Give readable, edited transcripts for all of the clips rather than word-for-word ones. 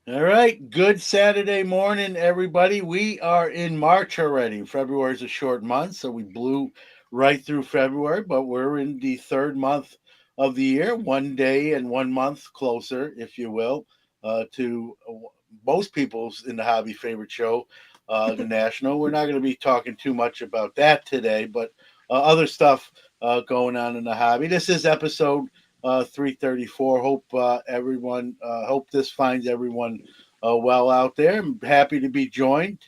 All right. Good Saturday morning, everybody. We are in March already. February is a short month, so we blew right through February, but we're in the third month of the year, one day and 1 month closer, if you will, to most people's in the hobby favorite show, the National. We're not going to be talking too much about that today, but other stuff going on in the hobby. This is episode 334. Hope this finds everyone well out there. I'm happy to be joined.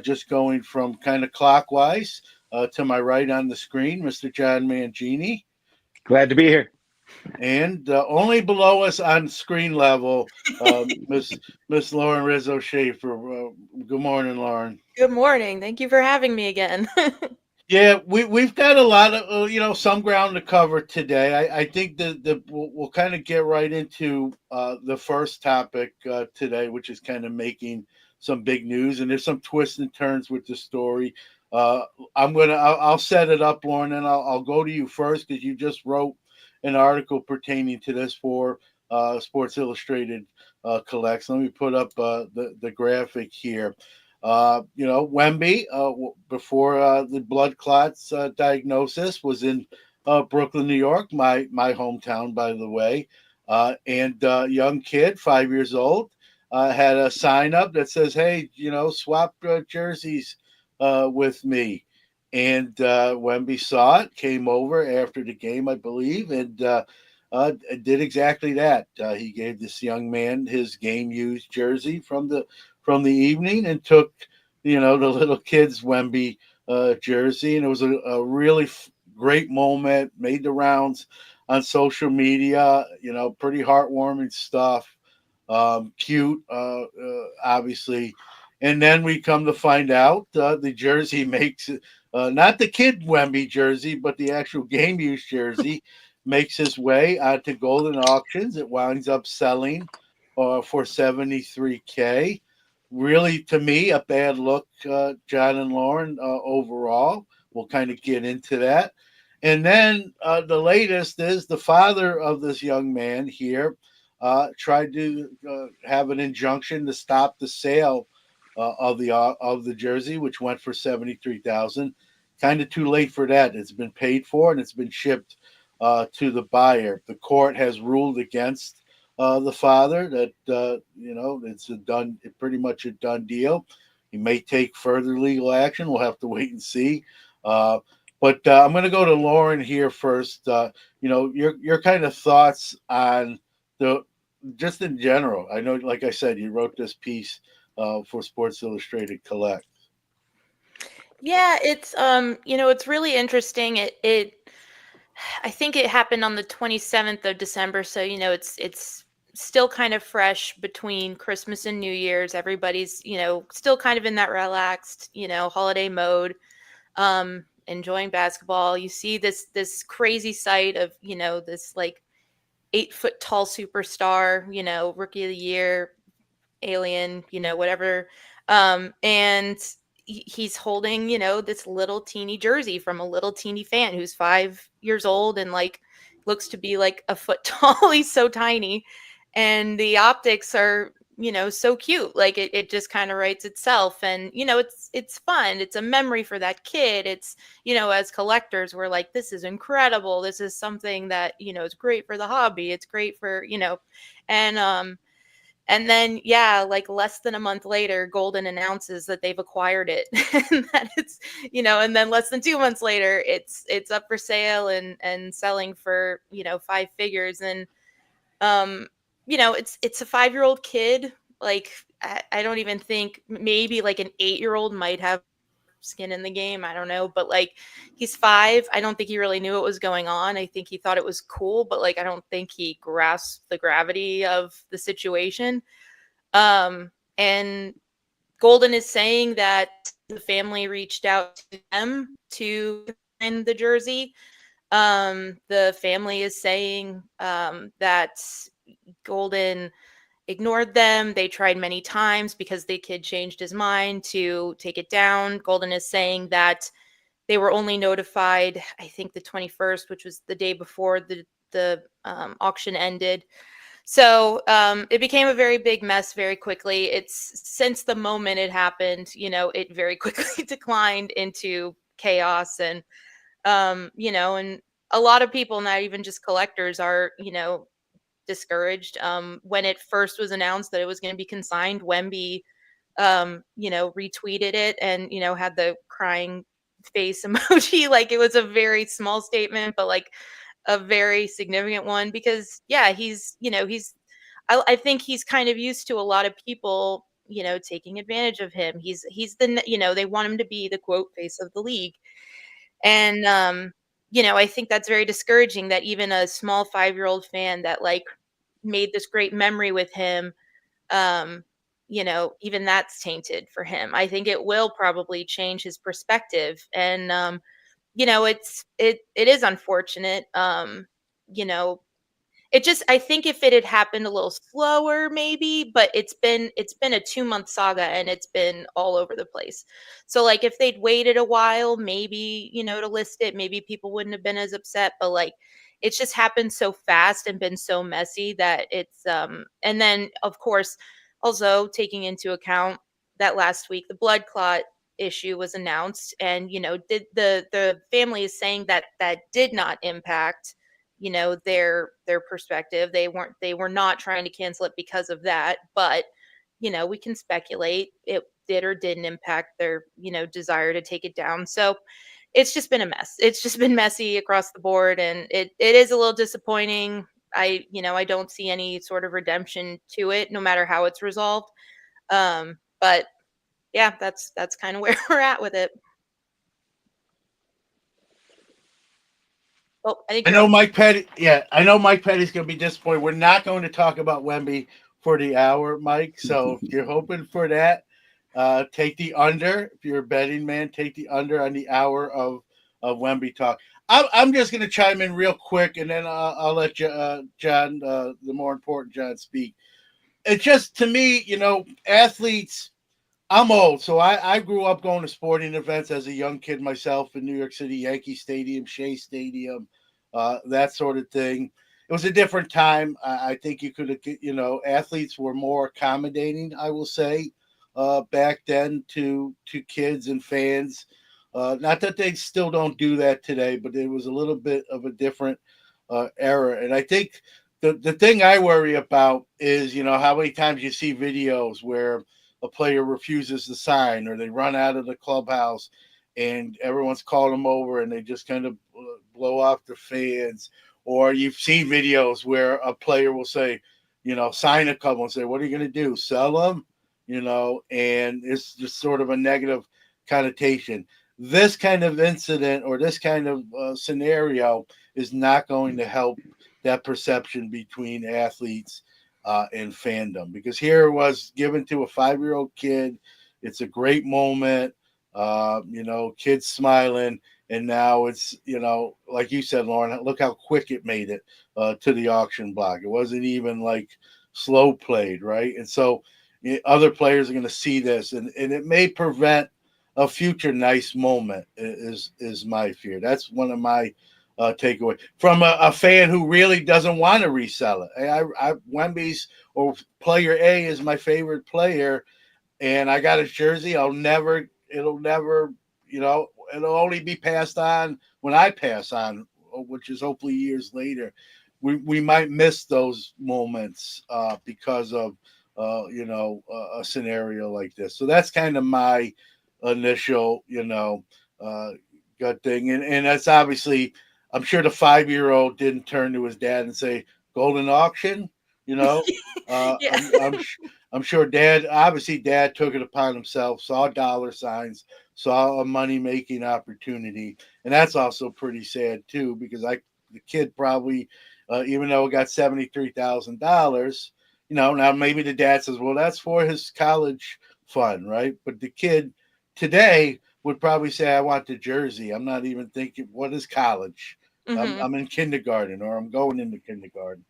Just going from kind of clockwise to my right on the screen, Mr. John Mangini. Glad to be here. And only below us on screen level, Miss Lauren Rizzo Schaefer. Good morning, Lauren. Good morning. Thank you for having me again. Yeah, we've got a lot of some ground to cover today. I think that we'll kind of get right into the first topic today, which is kind of making some big news, and there's some twists and turns with the story. Uh, I'll set it up, Lauren, and I'll go to you first because you just wrote an article pertaining to this for Sports Illustrated Collects. Let me put up the graphic here. Wemby, before the blood clots diagnosis, was in Brooklyn, New York, my hometown, by the way. And young kid, 5 years old, had a sign up that says, "Hey, swap jerseys with me." And Wemby saw it, came over after the game, I believe, and did exactly that. He gave this young man his game used jersey from the evening and took the little kid's Wemby jersey, and it was a really great moment. Made the rounds on social media. Pretty heartwarming stuff. Cute, obviously. And then we come to find out the jersey makes not the kid Wemby jersey, but the actual game use jersey makes its way to Golden Auctions. It winds up selling for 73K. Really, to me, a bad look, John and Lauren, overall. We'll kind of get into that. And then the latest is the father of this young man here tried to have an injunction to stop the sale of the jersey, which went for 73,000. Kind of too late for that. It's been paid for and it's been shipped to the buyer. The court has ruled against the father that it's pretty much a done deal. He may take further legal action. We'll have to wait and see. Uh, but I'm going to go to Lauren here first. Your kind of thoughts on the just in general. I know, like I said, you wrote this piece for Sports Illustrated Collect. Yeah, it's really interesting. It I think it happened on the 27th of December, so it's still kind of fresh between Christmas and New Year's. Everybody's, still kind of in that relaxed, holiday mode, enjoying basketball. You see this crazy sight of, this like 8 foot tall superstar, rookie of the year, alien, whatever. And he's holding, this little teeny jersey from a little teeny fan who's 5 years old and like looks to be like a foot tall. He's so tiny. And the optics are, so cute. Like it just kind of writes itself. And, it's fun. It's a memory for that kid. It's, as collectors, we're like, this is incredible. This is something that, is great for the hobby. It's great for, and and then, yeah, like less than a month later, Golden announces that they've acquired it, and that it's, and then less than 2 months later, it's up for sale and selling for 5 figures, and um, it's a 5-year-old kid. Like I don't even think maybe like an 8-year-old might have skin in the game. I don't know, but like he's 5. I don't think he really knew what was going on. I think he thought it was cool, but like I don't think he grasped the gravity of the situation. And Golden is saying that the family reached out to them to find the jersey. The family is saying that Golden ignored them. They tried many times because the kid changed his mind to take it down. Golden is saying that they were only notified, I think, the 21st, which was the day before the auction ended. So it became a very big mess very quickly. It's since the moment it happened, it very quickly declined into chaos. And and a lot of people, not even just collectors, are discouraged. When it first was announced that it was going to be consigned, Wemby retweeted it and, had the crying face emoji. Like, it was a very small statement, but like a very significant one because, yeah, I think he's kind of used to a lot of people, taking advantage of him. He's they want him to be the quote face of the league. And, I think that's very discouraging that even a small 5-year-old fan that like made this great memory with him, um, even that's tainted for him. I think it will probably change his perspective. And it is unfortunate. You know, it just I think if it had happened a little slower maybe, but it's been a 2-month saga and it's been all over the place. So like if they'd waited a while, maybe, to list it, maybe people wouldn't have been as upset, but like it's just happened so fast and been so messy that it's and then of course also taking into account that last week the blood clot issue was announced, and did the family is saying that that did not impact their perspective. They were not trying to cancel it because of that, but we can speculate it did or didn't impact their desire to take it down. So it's just been a mess. It's just been messy across the board, and it is a little disappointing. I don't see any sort of redemption to it no matter how it's resolved. But yeah, that's kind of where we're at with it. Oh, I think I you're on. know Mike Petty. Yeah, I know Mike Petty's going to be disappointed. We're not going to talk about Wemby for the hour, Mike. So if you're hoping for that, take the under. If you're a betting man, take the under on the hour of Wemby talk. I'm just going to chime in real quick, and then I'll let you, John, the more important John, speak. It's just to me, athletes. I'm old, so I grew up going to sporting events as a young kid myself in New York City, Yankee Stadium, Shea Stadium, that sort of thing. It was a different time. I think you could, athletes were more accommodating. I will say, back then to kids and fans. Not that they still don't do that today, but it was a little bit of a different era. And I think the thing I worry about is, how many times you see videos where a player refuses to sign or they run out of the clubhouse and everyone's called them over and they just kind of blow off the fans. Or you've seen videos where a player will say, sign a couple and say, what are you going to do? Sell them? And it's just sort of a negative connotation. This kind of incident or this kind of scenario is not going to help that perception between athletes in fandom, because here it was given to a 5-year-old kid. It's a great moment, kids smiling, and now it's like you said, Lauren. Look how quick it made it to the auction block. It wasn't even like slow played, right? And so other players are going to see this, and it may prevent a future nice moment. Is my fear. That's one of my takeaway from a fan who really doesn't want to resell it. Wemby's or player A is my favorite player, and I got his jersey. It'll never, it'll only be passed on when I pass on, which is hopefully years later. We might miss those moments because of, a scenario like this. So that's kind of my initial, uh, gut thing. And that's obviously, I'm sure the 5-year-old didn't turn to his dad and say, golden auction, you know, uh, Yeah. I'm, I'm, I'm sure dad took it upon himself, saw dollar signs, saw a money making opportunity. And that's also pretty sad too, because the kid probably, even though it got $73,000, now maybe the dad says, well, that's for his college fund, right? But the kid today would probably say, I want the jersey. I'm not even thinking, what is college? Hmm. I'm in kindergarten or I'm going into kindergarten.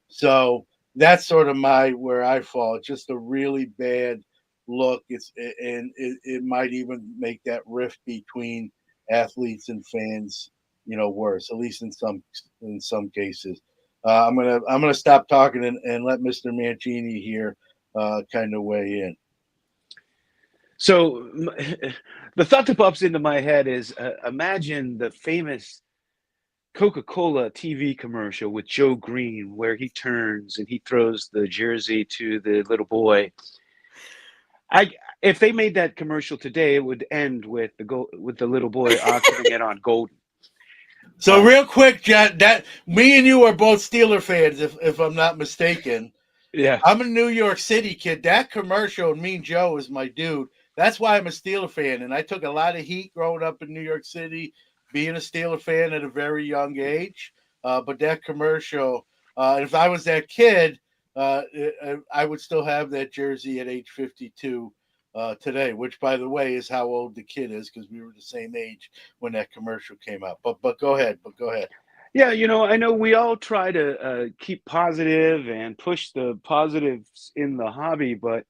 So that's sort of where I fall. It's just a really bad look. It might even make that rift between athletes and fans, worse. At least in some cases. I'm gonna stop talking and let Mr. Mancini here kind of weigh in. So the thought that pops into my head is imagine the famous Coca-Cola TV commercial with Joe Green where he turns and he throws the jersey to the little boy. I If they made that commercial today, it would end with with the little boy auctioning it on Golden. So Uh, real quick, John, that me and you are both Steeler fans, if I'm not mistaken. yeah. I'm a New York City kid. That commercial, and Mean Joe is my dude. That's why I'm a Steeler fan, and I took a lot of heat growing up in New York City, being a Steeler fan at a very young age. But that commercial, if I was that kid, I would still have that jersey at age 52 today. Which, by the way, is how old the kid is because we were the same age when that commercial came out. But go ahead. But go ahead. Yeah, I know we all try to keep positive and push the positives in the hobby, but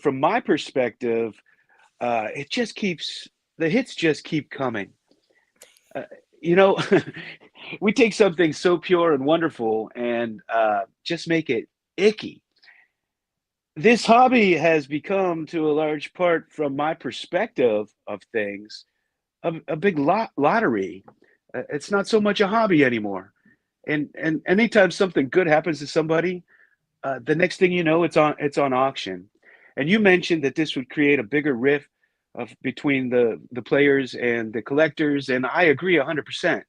from my perspective, it just keeps the hits just keep coming. Uh, you know, we take something so pure and wonderful and just make it icky. This hobby has become, to a large part, from my perspective of things, a big lottery. It's not so much a hobby anymore. And anytime something good happens to somebody, the next thing you know, it's on auction. And you mentioned that this would create a bigger rift of between the players and the collectors, and I agree 100%.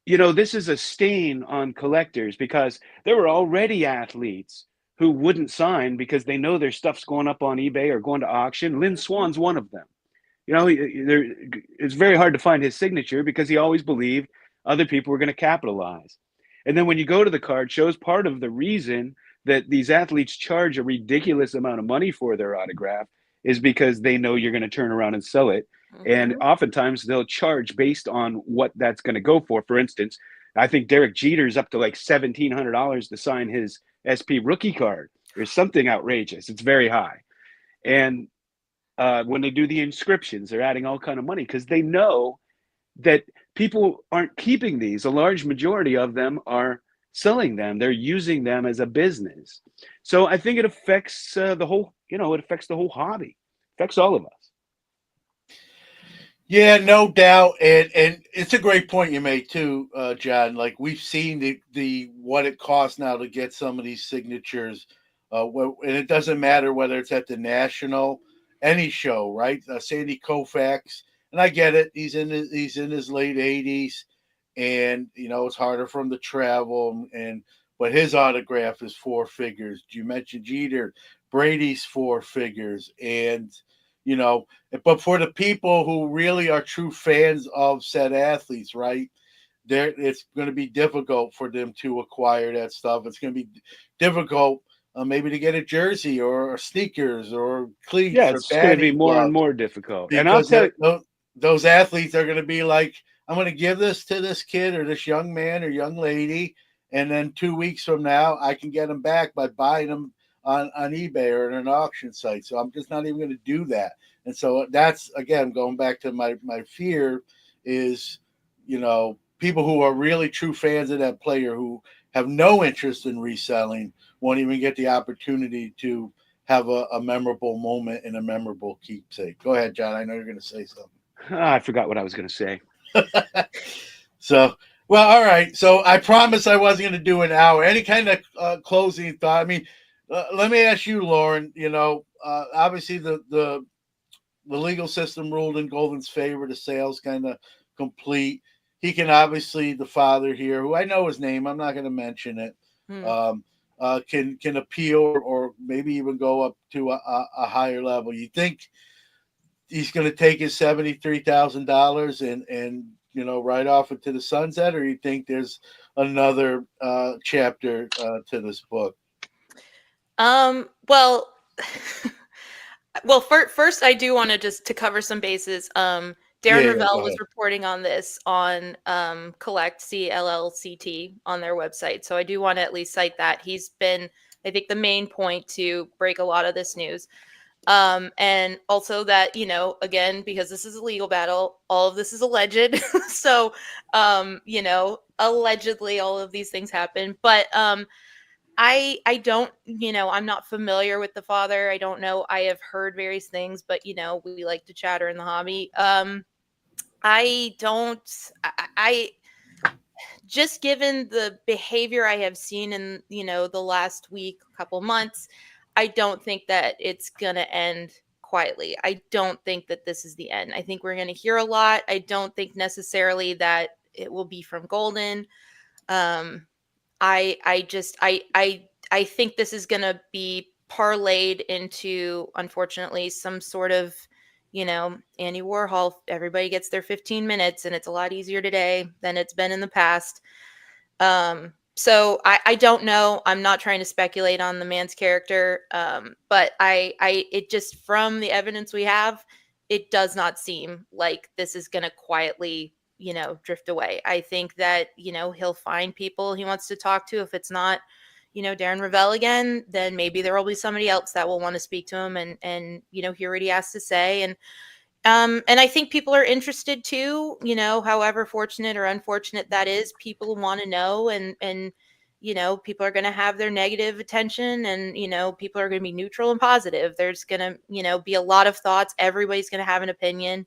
This is a stain on collectors because there were already athletes who wouldn't sign because they know their stuff's going up on eBay or going to auction. Lynn Swan's one of them. It's very hard to find his signature because he always believed other people were going to capitalize. And then when you go to the card shows, part of the reason that these athletes charge a ridiculous amount of money for their autograph is because they know you're going to turn around and sell it. And Hmm. oftentimes they'll charge based on what that's going to go for. For instance, I think Derek Jeter's up to like $1,700 to sign his SP rookie card. There's something outrageous. It's very high. And when they do the inscriptions, they're adding all kind of money because they know that people aren't keeping these. A large majority of them are selling them. They're using them as a business. So I think it affects the whole. It affects the whole hobby. It affects all of us. Yeah, no doubt, and it's a great point you made too, John. Like we've seen the what it costs now to get some of these signatures, and it doesn't matter whether it's at the national, any show, right? Sandy Koufax, and I get it. He's in his late 80s, and it's harder for him to travel, and but his autograph is four figures. You mentioned Jeter, Brady's four figures, and you know but for the people who really are true fans of said athletes, right? There, it's going to be difficult for them to acquire that stuff. It's going to be difficult, maybe to get a jersey or sneakers or cleats Yeah, or it's going to be batting more and gloves more difficult. And I'll because tell you, those athletes are going to be like, I'm going to give this to this kid or this young man or young lady, and then 2 weeks from now, I can get them back by buying them on eBay or at an auction site. So I'm just not even going to do that. And so that's again going back to my fear is, people who are really true fans of that player who have no interest in reselling won't even get the opportunity to have a memorable moment and a memorable keepsake. Go ahead, John. I know you're going to say something. I forgot what I was going to say. So, well, all right. So I promised I wasn't going to do an hour. Any kind of closing thought? I mean, let me ask you, Lauren. Obviously the legal system ruled in Golden's favor. The sale's kind of complete. He can obviously, the father here, who I know his name, I'm not going to mention it, Hmm. can appeal or maybe even go up to a higher level. You think he's going to take his $73,000 and right off into the sunset, or you think there's another chapter to this book? Well, well, first, I do want to just to cover some bases. Darren Yeah, Ravel go was ahead. reporting on this on Collect CLLCT on their website, so I do want to at least cite that he's been, I think, the main point to break a lot of this news. And also that, you know, again, because this is a legal battle, all of this is alleged. So, you know, allegedly all of these things happen. But I don't, you know, I'm not familiar with the father. I don't know. I have heard various things, but you know, we like to chatter in the hobby. I don't I just given the behavior I have seen in, you know, the last week, couple months, I don't think that it's going to end quietly. I don't think that this is the end. I think we're going to hear a lot. I don't think necessarily that it will be from Golden. Um I think this is going to be parlayed into, unfortunately, some sort of, you know, Andy Warhol. Everybody gets their 15 minutes, and it's a lot easier today than it's been in the past. So I don't know. I'm not trying to speculate on the man's character. But it just, from the evidence we have, it does not seem like this is going to quietly, you know, drift away. I think that, you know, he'll find people he wants to talk to. If it's not, you know, Darren Ravel again, then maybe there will be somebody else that will want to speak to him and, you know, hear what he has to say. And I think people are interested too, you know, however fortunate or unfortunate that is, people want to know, and, you know, people are going to have their negative attention, and, you know, people are going to be neutral and positive. There's going to, you know, be a lot of thoughts. Everybody's going to have an opinion.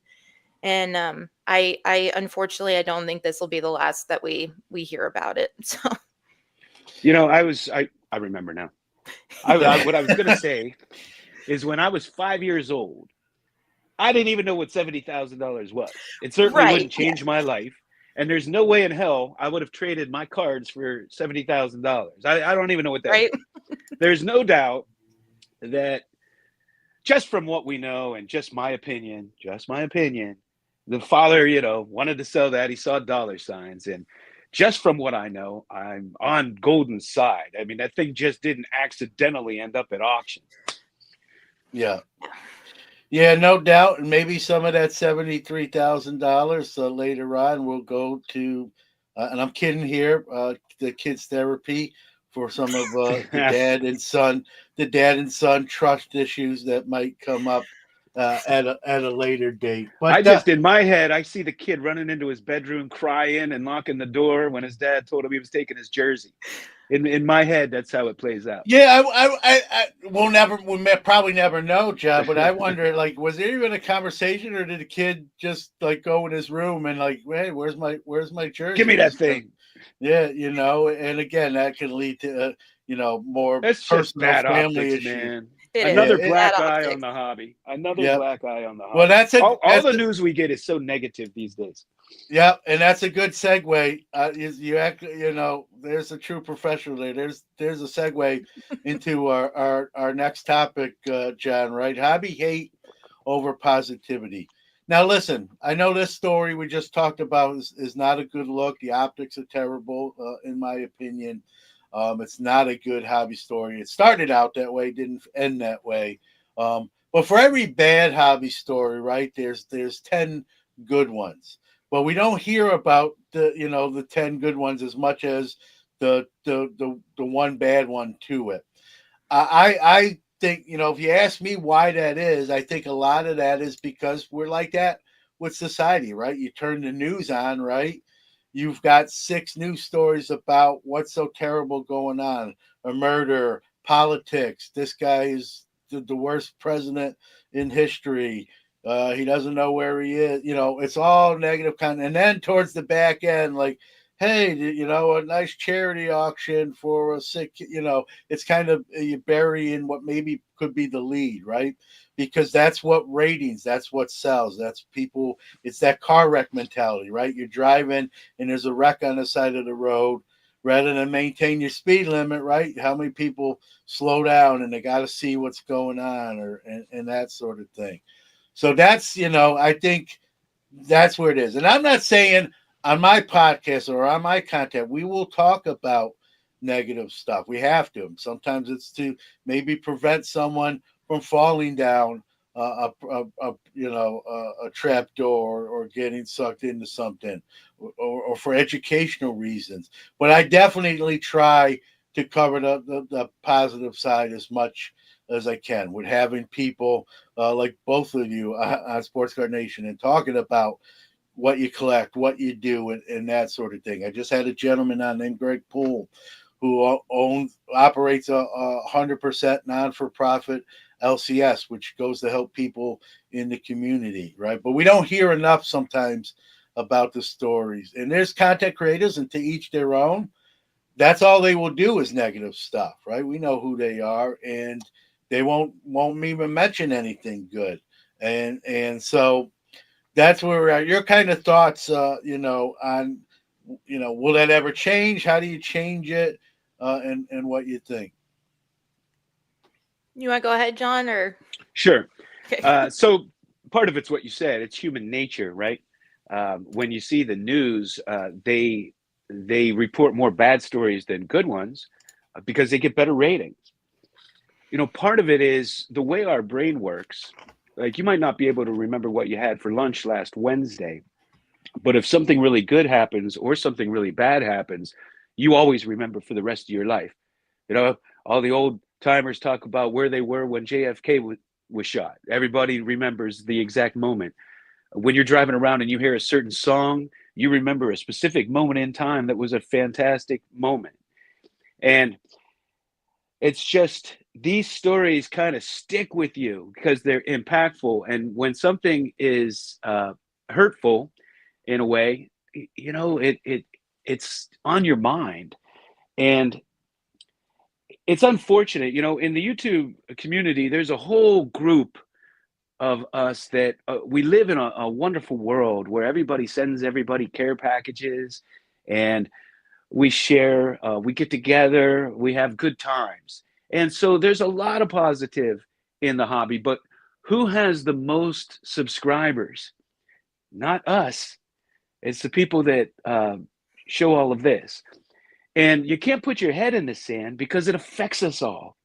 And, I unfortunately, I don't think this will be the last that we hear about it. So, You know, I remember now. What I was going to say is, when I was 5 years old, I didn't even know what $70,000 was. It certainly right. wouldn't change my life. And there's no way in hell I would have traded my cards for $70,000. I don't even know what that Right. is. There's no doubt that, just from what we know and just my opinion, the father, you know, wanted to sell that. He saw dollar signs. And just from what I know, I'm on Golden's side. I mean, that thing just didn't accidentally end up at auction. Yeah. Yeah, no doubt. And maybe some of that $73,000 later on will go to, and I'm kidding here, the kids' therapy for some of the dad and son trust issues that might come up at a later date. I But just, in my head, I see the kid running into his bedroom, crying and locking the door when his dad told him he was taking his jersey. In my head, that's how it plays out. yeah, we'll probably never know, John. But I wonder, like, was there even a conversation, or did the kid just like go in his room and like, hey, where's my jersey? Give me that thing. Yeah, you know, and again, that can lead to you know, more That's just personal bad family optics, issues. man. It Another is. black Bad eye optics. on the hobby. Another Yep. black eye on the hobby. Well, that's all the news we get is so negative these days. Yeah, and that's a good segue. You know, there's a true professional there. There's a segue into our next topic, John. Right? Hobby hate over positivity. Now, listen. I know this story we just talked about is not a good look. The optics are terrible, in my opinion. It's not a good hobby story. It started out that way, didn't end that way. But for every bad hobby story, right? There's 10 good ones. But we don't hear about the 10 good ones as much as the one bad one to it. I think, if you ask me why that is, I think a lot of that is because we're like that with society, right? You turn the news on, right? You've got 6 news stories about what's so terrible going on: a murder, politics. This guy is the worst president in history. He doesn't know where he is. It's all negative content. And then towards the back end, like, hey, a nice charity auction for a sick. It's kind of you bury in what maybe could be the lead, right? Because that's what ratings. That's what sells. That's people. It's that car wreck mentality, right? You're driving and there's a wreck on the side of the road. Rather than maintain your speed limit, right? How many people slow down and they got to see what's going on, and that sort of thing. So that's, I think that's where it is. And I'm not saying on my podcast or on my content, we will talk about negative stuff. We have to. Sometimes it's to maybe prevent someone from falling down a trap door or getting sucked into something, or for educational reasons. But I definitely try to cover the positive side as much as I can with having people like both of you on Sports Card Nation and talking about what you collect, what you do, and that sort of thing. I just had a gentleman on named Greg Poole who operates a 100% non-for-profit LCS, which goes to help people in the community, right? But we don't hear enough sometimes about the stories. And there's content creators, and to each their own. That's all they will do is negative stuff, right? We know who they are, and they won't even mention anything good. And so that's where we're at. Your kind of thoughts, on, will that ever change? How do you change it? And what you think? You want to go ahead, John, or? Sure. Okay. So part of it's what you said. It's human nature, right? When you see the news, they report more bad stories than good ones because they get better ratings. Part of it is the way our brain works. Like, you might not be able to remember what you had for lunch last Wednesday, but if something really good happens or something really bad happens, you always remember for the rest of your life. All the old timers talk about where they were when JFK was shot. Everybody remembers the exact moment. When you're driving around and you hear a certain song, you remember a specific moment in time that was a fantastic moment. And it's just these stories kind of stick with you because they're impactful. And when something is hurtful in a way, it's on your mind. And it's unfortunate, in the YouTube community, there's a whole group of us that we live in a wonderful world where everybody sends everybody care packages, and we share, we get together, we have good times. And so there's a lot of positive in the hobby, but who has the most subscribers? Not us. It's the people that show all of this. And you can't put your head in the sand because it affects us all.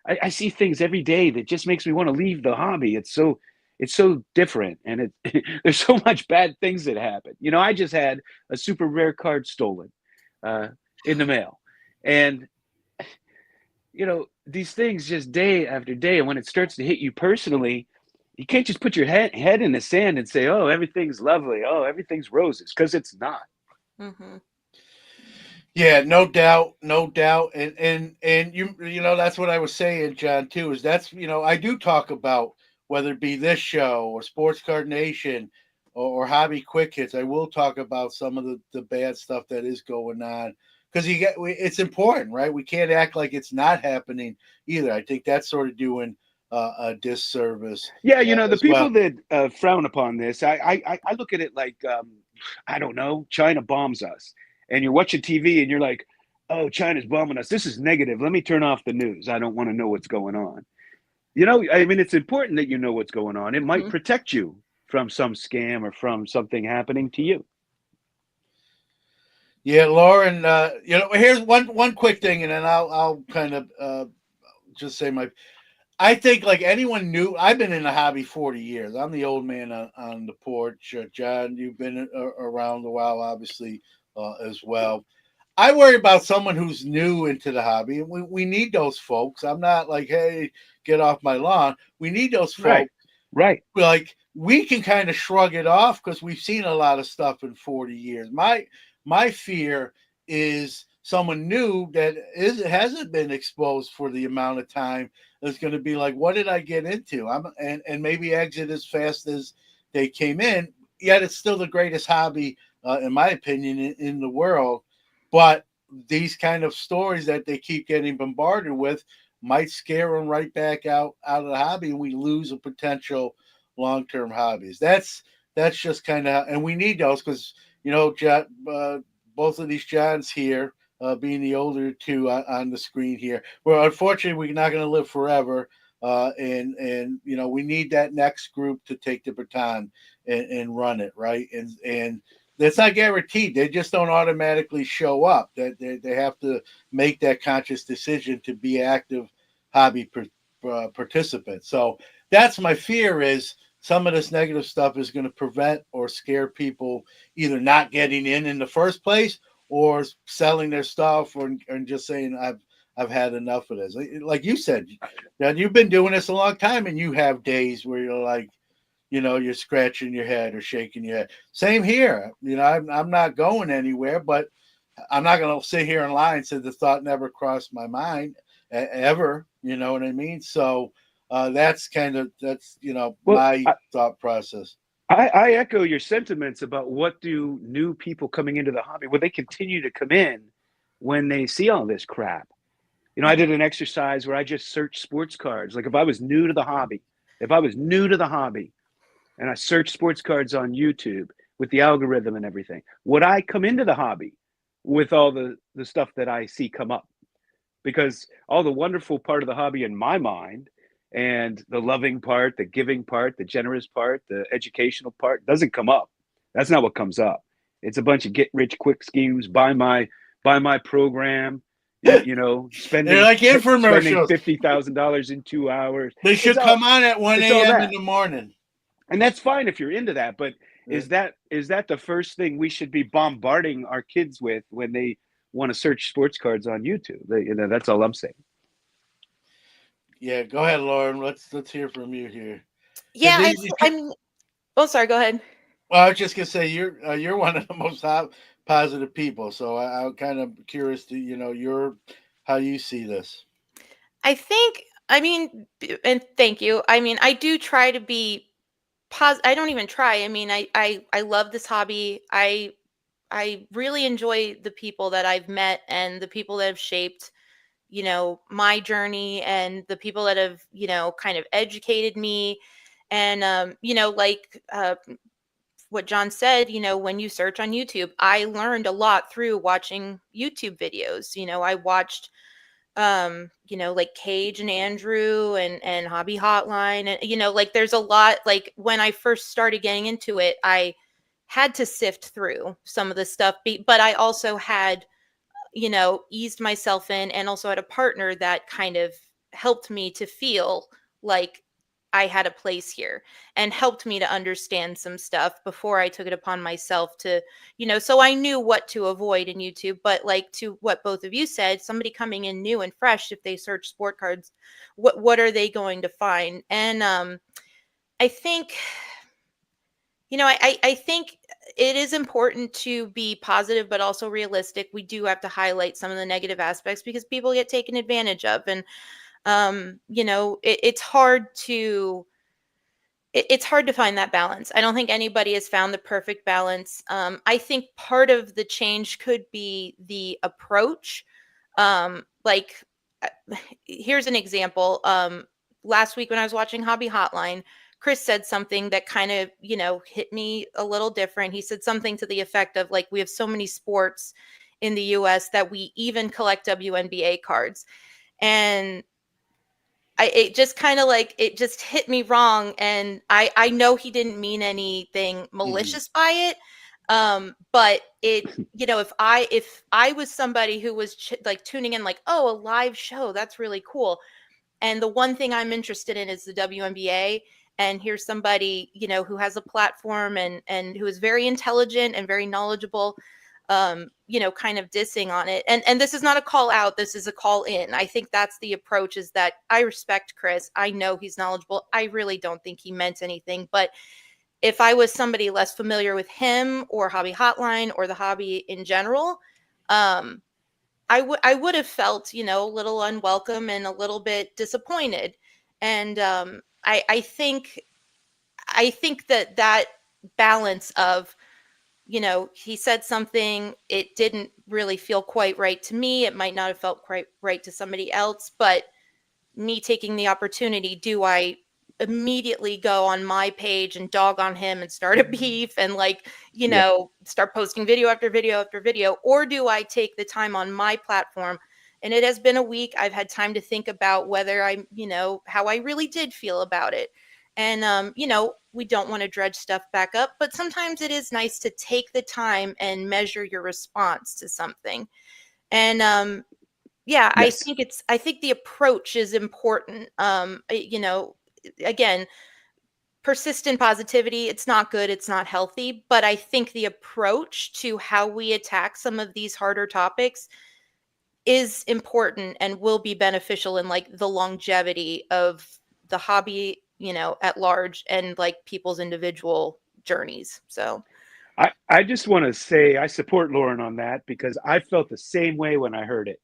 I see things every day that just makes me want to leave the hobby. It's so different, and there's so much bad things that happen. I just had a super rare card stolen in the mail, and these things just day after day. And when it starts to hit you personally, you can't just put your head in the sand and say, "Oh, everything's lovely. Oh, everything's roses," because it's not. Mm-hmm. Yeah, no doubt, no doubt, and that's what I was saying, John. Too is that's I do talk about whether it be this show or Sports Card Nation or Hobby Quick Hits. I will talk about some of the bad stuff that is going on because it's important, right? We can't act like it's not happening either. I think that's sort of doing a disservice. Yeah, the as people well. that frown upon this, I look at it like, I don't know, China bombs us. And you're watching TV and you're like, oh, China's bombing us. This is negative. Let me turn off the news. I don't want to know what's going on. I mean, it's important that you know what's going on. It might protect you from some scam or from something happening to you. Yeah, Lauren. Here's one quick thing, and then I'll kind of just say my. I think like anyone new, I've been in the hobby 40 years. I'm the old man on the porch. John, you've been around a while, obviously, as well. I worry about someone who's new into the hobby, and we need those folks. I'm not like, hey, get off my lawn. We need those folks. Right. Like, we can kind of shrug it off because we've seen a lot of stuff in 40 years. My fear is someone new that hasn't been exposed for the amount of time is going to be like, what did I get into? And maybe exit as fast as they came in. Yet it's still the greatest hobby, in my opinion, in the world. But these kind of stories that they keep getting bombarded with might scare them right back out of the hobby, and we lose a potential long-term hobbies. That's just kind of, and we need those because John, both of these Johns here, being the older two on the screen here, well, unfortunately, we're not going to live forever, and we need that next group to take the baton and run it, right, and that's not guaranteed. They just don't automatically show up. That they have to make that conscious decision to be active hobby participants. So that's my fear is some of this negative stuff is going to prevent or scare people either not getting in the first place or selling their stuff or just saying I've had enough of this. Like you said, now you've been doing this a long time, and you have days where you're like, you're scratching your head or shaking your head. Same here. I'm not going anywhere, but I'm not going to sit here and lie and say the thought never crossed my mind ever. You know what I mean? So that's Well, my thought process. I echo your sentiments about what do new people coming into the hobby, will they continue to come in when they see all this crap? I did an exercise where I just searched sports cards. Like if I was new to the hobby, and I searched sports cards on YouTube with the algorithm and everything, would I come into the hobby with all the stuff that I see come up? Because all the wonderful part of the hobby in my mind, and the loving part, the giving part, the generous part, the educational part doesn't come up. That's not what comes up. It's a bunch of get rich quick schemes, buy my program, They're spending like infomercials. $50,000 in 2 hours. They should come on at 1 it's all a.m. that. in the morning. And that's fine if you're into that, but is that the first thing we should be bombarding our kids with when they want to search sports cards on YouTube? That's all I'm saying. Yeah, go ahead, Lauren. Let's hear from you here. Yeah, I'm. Oh, sorry. Go ahead. Well, I was just gonna say you're one of the most positive people, so I'm kind of curious to how you see this. I think. I mean, and thank you. I mean, I do try to be positive. I don't even try. I mean, I love this hobby. I really enjoy the people that I've met and the people that have shaped, my journey, and the people that have, kind of educated me. And, like what John said, when you search on YouTube, I learned a lot through watching YouTube videos. I watched, like Cage and Andrew and Hobby Hotline. And, like there's a lot, like when I first started getting into it, I had to sift through some of the stuff, but I also had, eased myself in, and also had a partner that kind of helped me to feel like I had a place here, and helped me to understand some stuff before I took it upon myself to, so I knew what to avoid in YouTube. But like to what both of you said, somebody coming in new and fresh, if they search sport cards, what are they going to find? And I think, I think it is important to be positive, but also realistic. We do have to highlight some of the negative aspects because people get taken advantage of. And, it's hard to, it's hard to find that balance. I don't think anybody has found the perfect balance. I think part of the change could be the approach. Like, here's an example. Last week when I was watching Hobby Hotline, Chris said something that kind of, hit me a little different. He said something to the effect of like, we have so many sports in the US that we even collect WNBA cards. And it just kind of like, it just hit me wrong. And I know he didn't mean anything malicious by it. But it, if I was somebody who was like tuning in, like, oh, a live show, that's really cool. And the one thing I'm interested in is the WNBA. And here's somebody, who has a platform and who is very intelligent and very knowledgeable, kind of dissing on it. And this is not a call out. This is a call in. I think that's the approach, is that I respect Chris. I know he's knowledgeable. I really don't think he meant anything. But if I was somebody less familiar with him or Hobby Hotline or the hobby in general, I would have felt, a little unwelcome and a little bit disappointed. And I think that balance of, he said something, it didn't really feel quite right to me. It might not have felt quite right to somebody else, but me taking the opportunity, do I immediately go on my page and dog on him and start a beef and like, start posting video after video after video? Or do I take the time on my platform? And it has been a week. I've had time to think about whether I, how I really did feel about it. And, we don't want to dredge stuff back up, but sometimes it is nice to take the time and measure your response to something. And, yeah, Yes. I think the approach is important. Again, persistent positivity, it's not good, it's not healthy, but I think the approach to how we attack some of these harder topics is important and will be beneficial in like the longevity of the hobby, at large, and like people's individual journeys. So I just want to say I support Lauren on that because I felt the same way when I heard it.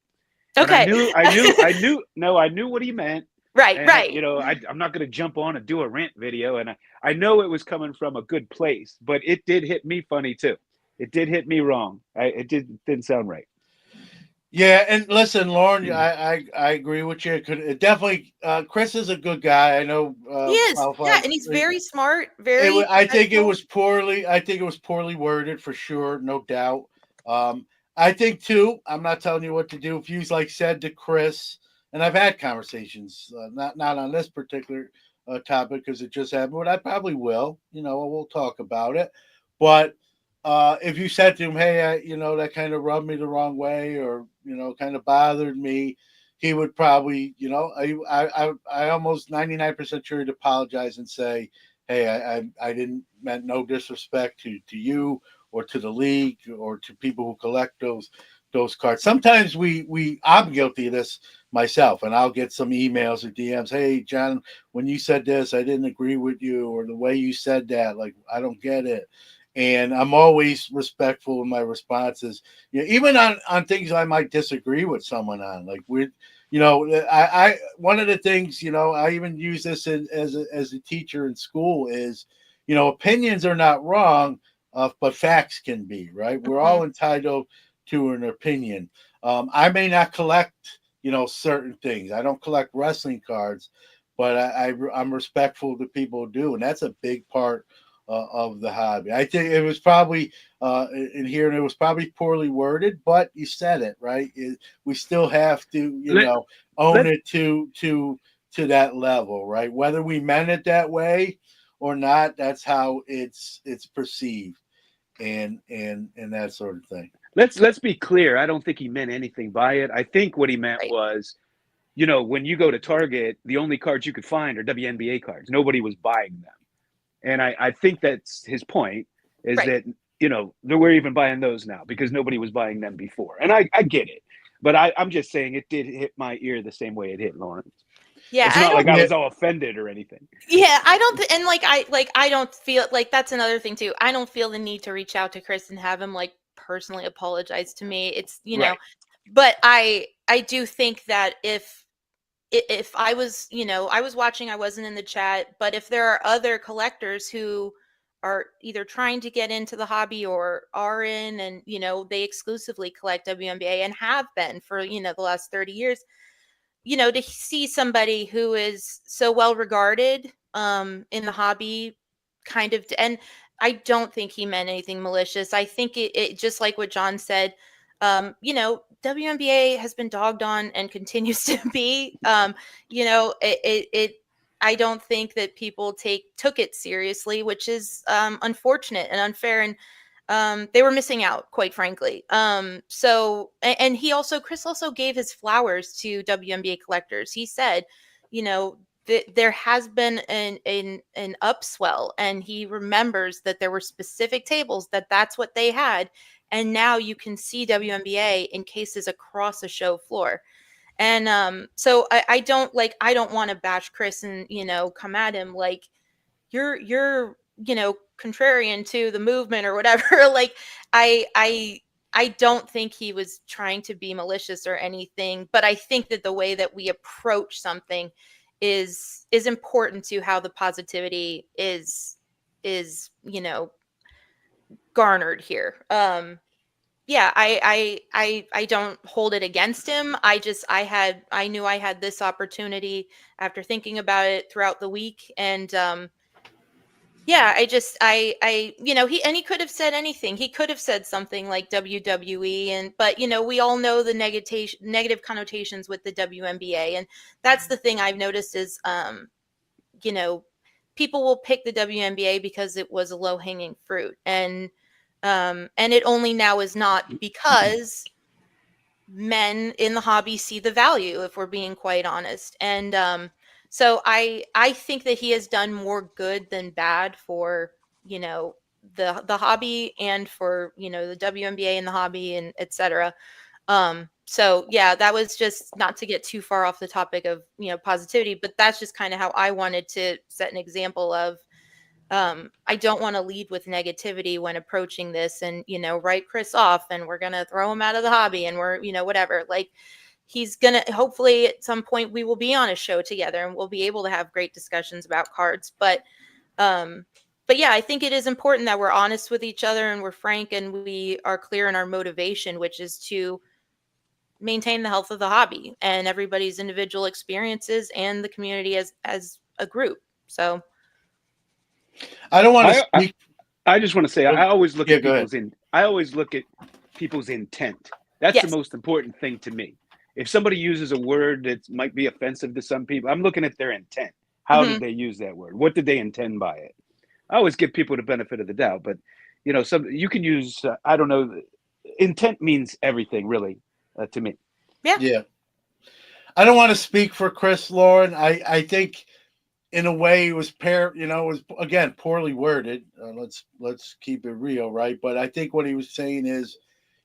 And okay. I knew what he meant. Right, And, right. I'm not going to jump on and do a rant video. And I know it was coming from a good place, but it did hit me funny too. It did hit me wrong. It didn't sound right. Yeah, and listen, Lauren, I agree with you. It definitely, Chris is a good guy. I know. He is. Yeah, and he's very smart, very I think it professional. was poorly. I think it was poorly worded for sure, no doubt. I think too. I'm not telling you what to do. If you like said to Chris, and I've had conversations, not on this particular topic because it just happened, but I probably will. We'll talk about it. But if you said to him, "Hey, that kind of rubbed me the wrong way," or kind of bothered me, he would probably, I almost 99% sure he'd apologize and say, "Hey, I didn't meant no disrespect to you or to the league or to people who collect those cards." Sometimes I'm guilty of this myself, and I'll get some emails or DMs. "Hey, John, when you said this, I didn't agree with you, or the way you said that, like I don't get it." And I'm always respectful in my responses, even on things I might disagree with someone on. Like I one of the things, I even use this as a teacher in school is, opinions are not wrong, but facts can be, right. We're Mhm. all entitled to an opinion. I may not collect, certain things. I don't collect wrestling cards, but I'm respectful to people who do, and that's a big part of the hobby. I think it was probably in here, and it was probably poorly worded, but you said it right. We still have to, Let own let it to that level, right? Whether we meant it that way or not, that's how it's perceived, and that sort of thing. let's be clear. I don't think he meant anything by it. I think what he meant Right. was, when you go to Target, the only cards you could find are WNBA cards. Nobody was buying them. And I think that's his point, is Right. that, we're even buying those now because nobody was buying them before. And I get it. But I'm just saying it did hit my ear the same way it hit Lawrence. Yeah, It's I not don't like I Yeah, was all offended or anything. Yeah, I don't and I don't feel like that's another thing too. I don't feel the need to reach out to Chris and have him like personally apologize to me. It's, Right. but I do think that if I was, I was watching, I wasn't in the chat, but if there are other collectors who are either trying to get into the hobby or are in, and they exclusively collect WNBA and have been for, the last 30 years, to see somebody who is so well regarded in the hobby kind of, and I don't think he meant anything malicious. I think it just like what John said, WNBA has been dogged on and continues to be. It I don't think that people took it seriously, which is unfortunate and unfair, and they were missing out, quite frankly. And Chris also gave his flowers to WNBA collectors. He said, you know, there has been an upswell, and he remembers that there were specific tables that's what they had, and now you can see WNBA in cases across the show floor. And so I don't want to bash Chris and come at him like you're contrarian to the movement or whatever. Like I don't think he was trying to be malicious or anything, but I think that the way that we approach something is important to how the positivity is garnered here. Yeah, I don't hold it against him. I knew I had this opportunity after thinking about it throughout the week, and yeah, he could have said anything. He could have said something like WWE, but we all know the negative connotations with the WNBA, and that's the thing I've noticed is you know people will pick the WNBA because it was a low hanging fruit, and it only now is not because men in the hobby see the value, if we're being quite honest. And so I think that he has done more good than bad for the hobby, and for the WNBA and the hobby, and etc. So yeah, that was just not to get too far off the topic of, positivity, but that's just kind of how I wanted to set an example of, I don't want to lead with negativity when approaching this and, write Chris off and we're going to throw him out of the hobby and we're, whatever. Like, he's going to, hopefully at some point we will be on a show together and we'll be able to have great discussions about cards. But yeah, I think it is important that we're honest with each other and we're frank and we are clear in our motivation, which is to maintain the health of the hobby and everybody's individual experiences and the community as a group. So I don't want to speak. I just want to say I always look at go ahead. people's intent. That's Yes. the most important thing to me. If somebody uses a word that might be offensive to some people, I'm looking at their intent. How did they use that word? What did they intend by it? I always give people the benefit of the doubt, but you can use I don't know. Intent means everything, really, to me. Yeah. I don't want to speak for Chris, Lauren. I think in a way it was it was again poorly worded. Let's keep it real, right? But I think what he was saying is,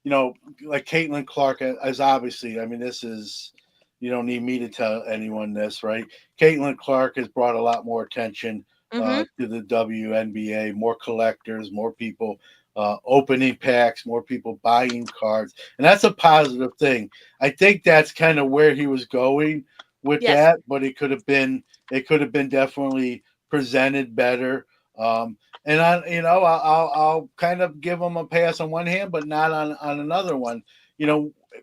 like Caitlin Clark, as obviously, I mean, this is, you don't need me to tell anyone this, right? Caitlin Clark has brought a lot more attention to the WNBA, more collectors, more people opening packs, more people buying cards, and that's a positive thing. I think that's kind of where he was going with that, but it could have been definitely presented better. And I'll kind of give him a pass on one hand, but not on another one.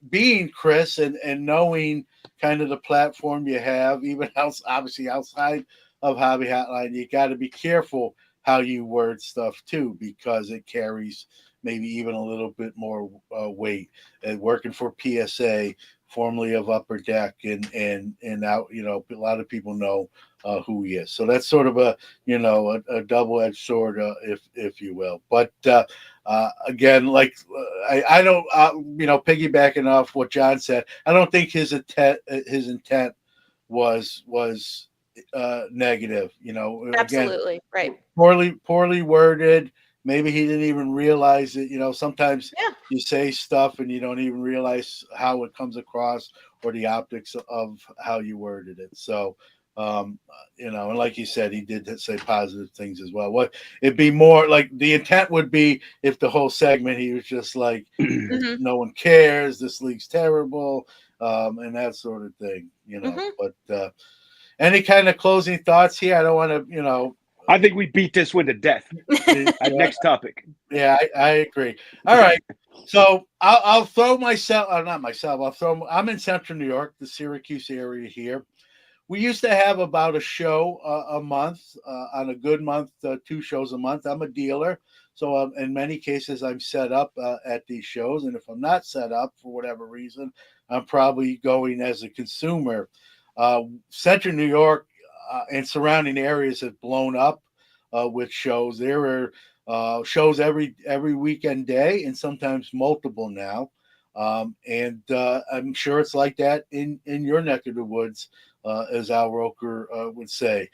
Being Chris and knowing kind of the platform you have, even obviously outside of Hobby Hotline, you got to be careful how you word stuff too, because it carries maybe even a little bit more weight. And working for PSA, formerly of Upper Deck, and now a lot of people know who he is. So that's sort of a double-edged sword, if you will. But again, like I don't piggybacking off what John said, I don't think his intent was negative. Absolutely. Again, right. poorly worded. Maybe he didn't even realize it. Sometimes you say stuff and you don't even realize how it comes across or the optics of how you worded it. So, and like you said, he did say positive things as well. What it'd be more like the intent would be if the whole segment he was just like, no one cares, this league's terrible, and that sort of thing. But any kind of closing thoughts here? I don't want to, I think we beat this one to death. Next topic. Yeah, I agree. All right. So I'll throw myself, not myself, I'm in Central New York, the Syracuse area here. We used to have about a show a month. On a good month, 2 shows a month. I'm a dealer. So in many cases, I'm set up at these shows. And if I'm not set up for whatever reason, I'm probably going as a consumer. Central New York and surrounding areas have blown up with shows. There are shows every weekend day and sometimes multiple now. And I'm sure it's like that in your neck of the woods, as Al Roker would say.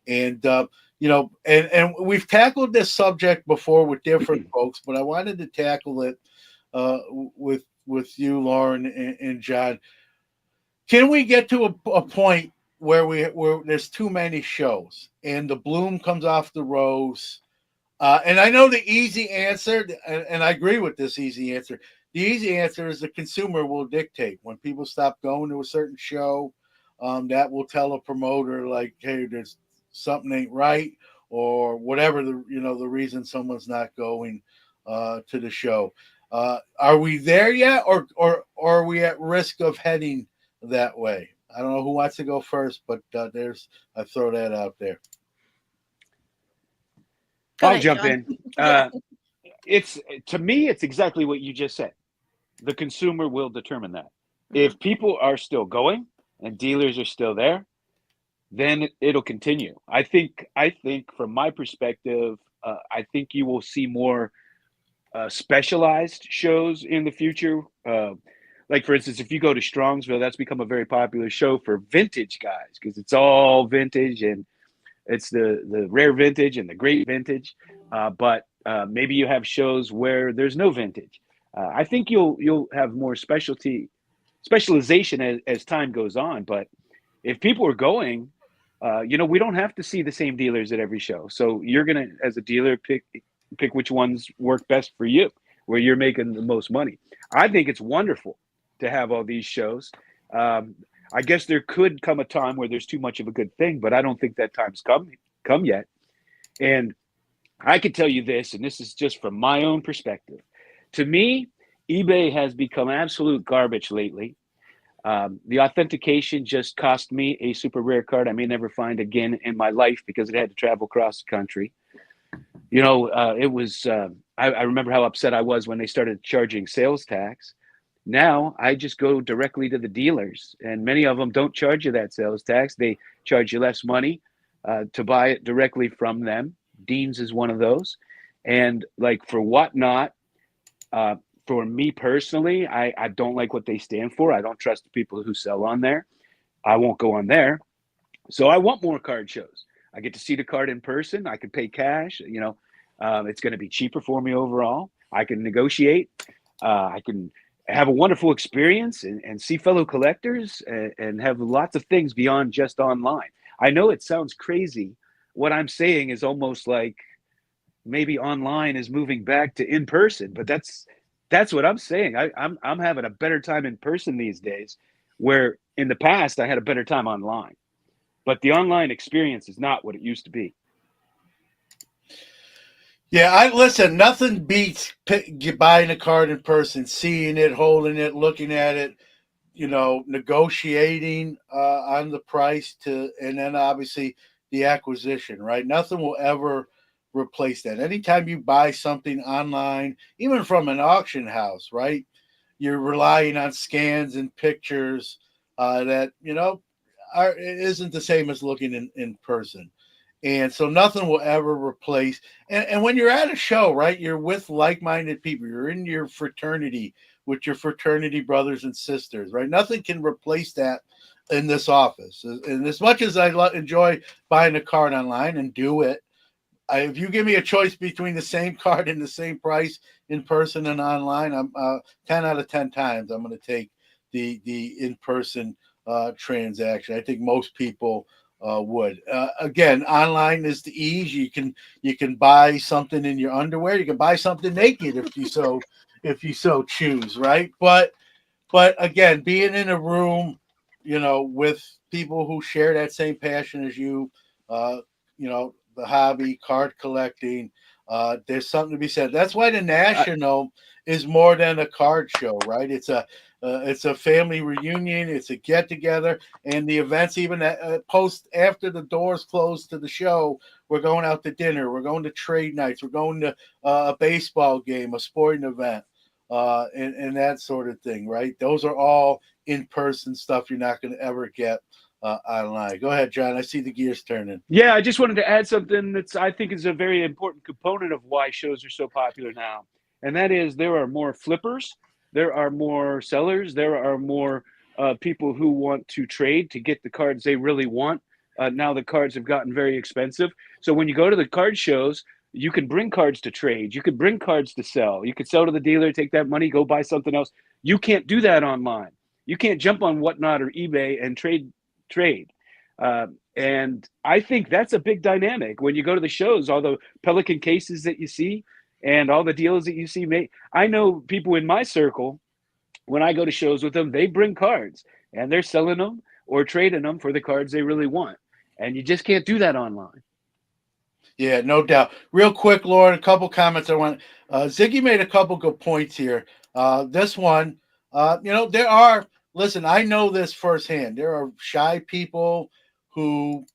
And, and we've tackled this subject before with different folks, but I wanted to tackle it with you, Lauren and John. Can we get to a point where there's too many shows and the bloom comes off the rose? And I know the easy answer, and I agree with this easy answer. The easy answer is the consumer will dictate. When people stop going to a certain show, that will tell a promoter like, hey, there's something ain't right, or whatever the reason someone's not going to the show. Are we there yet, or are we at risk of heading that way? I don't know who wants to go first, but I throw that out there. I'll jump in. To me, it's exactly what you just said. The consumer will determine that. If people are still going and dealers are still there, then it'll continue. I think from my perspective, I think you will see more specialized shows in the future. Like, for instance, if you go to Strongsville, that's become a very popular show for vintage guys because it's all vintage and it's the rare vintage and the great vintage. But maybe you have shows where there's no vintage. I think you'll have more specialty specialization as time goes on. But if people are going, we don't have to see the same dealers at every show. So you're gonna, as a dealer, pick which ones work best for you, where you're making the most money. I think it's wonderful to have all these shows. I guess there could come a time where there's too much of a good thing, but I don't think that time's come yet. And I can tell you this, and this is just from my own perspective. To me, eBay has become absolute garbage lately. The authentication just cost me a super rare card I may never find again in my life because it had to travel across the country. It was, I remember how upset I was when they started charging sales tax. Now I just go directly to the dealers, and many of them don't charge you that sales tax. They charge you less money to buy it directly from them. Dean's is one of those. And like for Whatnot, for me personally, I don't like what they stand for. I don't trust the people who sell on there. I won't go on there. So I want more card shows. I get to see the card in person. I can pay cash. It's going to be cheaper for me overall. I can negotiate. I can have a wonderful experience and see fellow collectors and have lots of things beyond just online. I know it sounds crazy. What I'm saying is almost like maybe online is moving back to in person, but that's what I'm saying. I'm having a better time in person these days, where in the past I had a better time online. But the online experience is not what it used to be. Yeah, listen. Nothing beats buying a card in person, seeing it, holding it, looking at it. Negotiating on the price and then obviously the acquisition. Right, nothing will ever replace that. Anytime you buy something online, even from an auction house, right, you're relying on scans and pictures that isn't the same as looking in person. And so nothing will ever replace. And when you're at a show, right, you're with like-minded people. You're in your fraternity with your fraternity brothers and sisters, right? Nothing can replace that in this office. And as much as I enjoy buying a card online and do it, if you give me a choice between the same card and the same price in person and online, I'm 10 out of 10 times I'm going to take the in-person transaction. I think most people would. Again, online is the ease. You can buy something in your underwear. You can buy something naked if you so choose, right? But again, being in a room, with people who share that same passion as you, the hobby, card collecting, there's something to be said. That's why the National is more than a card show, right? It's a family reunion. It's a get together, and the events even post after the doors close to the show. We're going out to dinner. We're going to trade nights. We're going to a baseball game, a sporting event, and that sort of thing, right? Those are all in-person stuff you're not going to ever get online. Go ahead, John. I see the gears turning. Yeah, I just wanted to add something I think is a very important component of why shows are so popular now. And that is there are more flippers, there are more sellers, there are more people who want to trade to get the cards they really want. Now the cards have gotten very expensive. So when you go to the card shows, you can bring cards to trade. You can bring cards to sell. You could sell to the dealer, take that money, go buy something else. You can't do that online. You can't jump on Whatnot or eBay and trade. And I think that's a big dynamic when you go to the shows, all the Pelican cases that you see and all the deals that you see made. I know people in my circle, when I go to shows with them, they bring cards and they're selling them or trading them for the cards they really want. And you just can't do that online. Yeah, no doubt. Real quick, Lauren, a couple comments I want. Ziggy made a couple good points here. This one, listen, I know this firsthand. There are shy people who,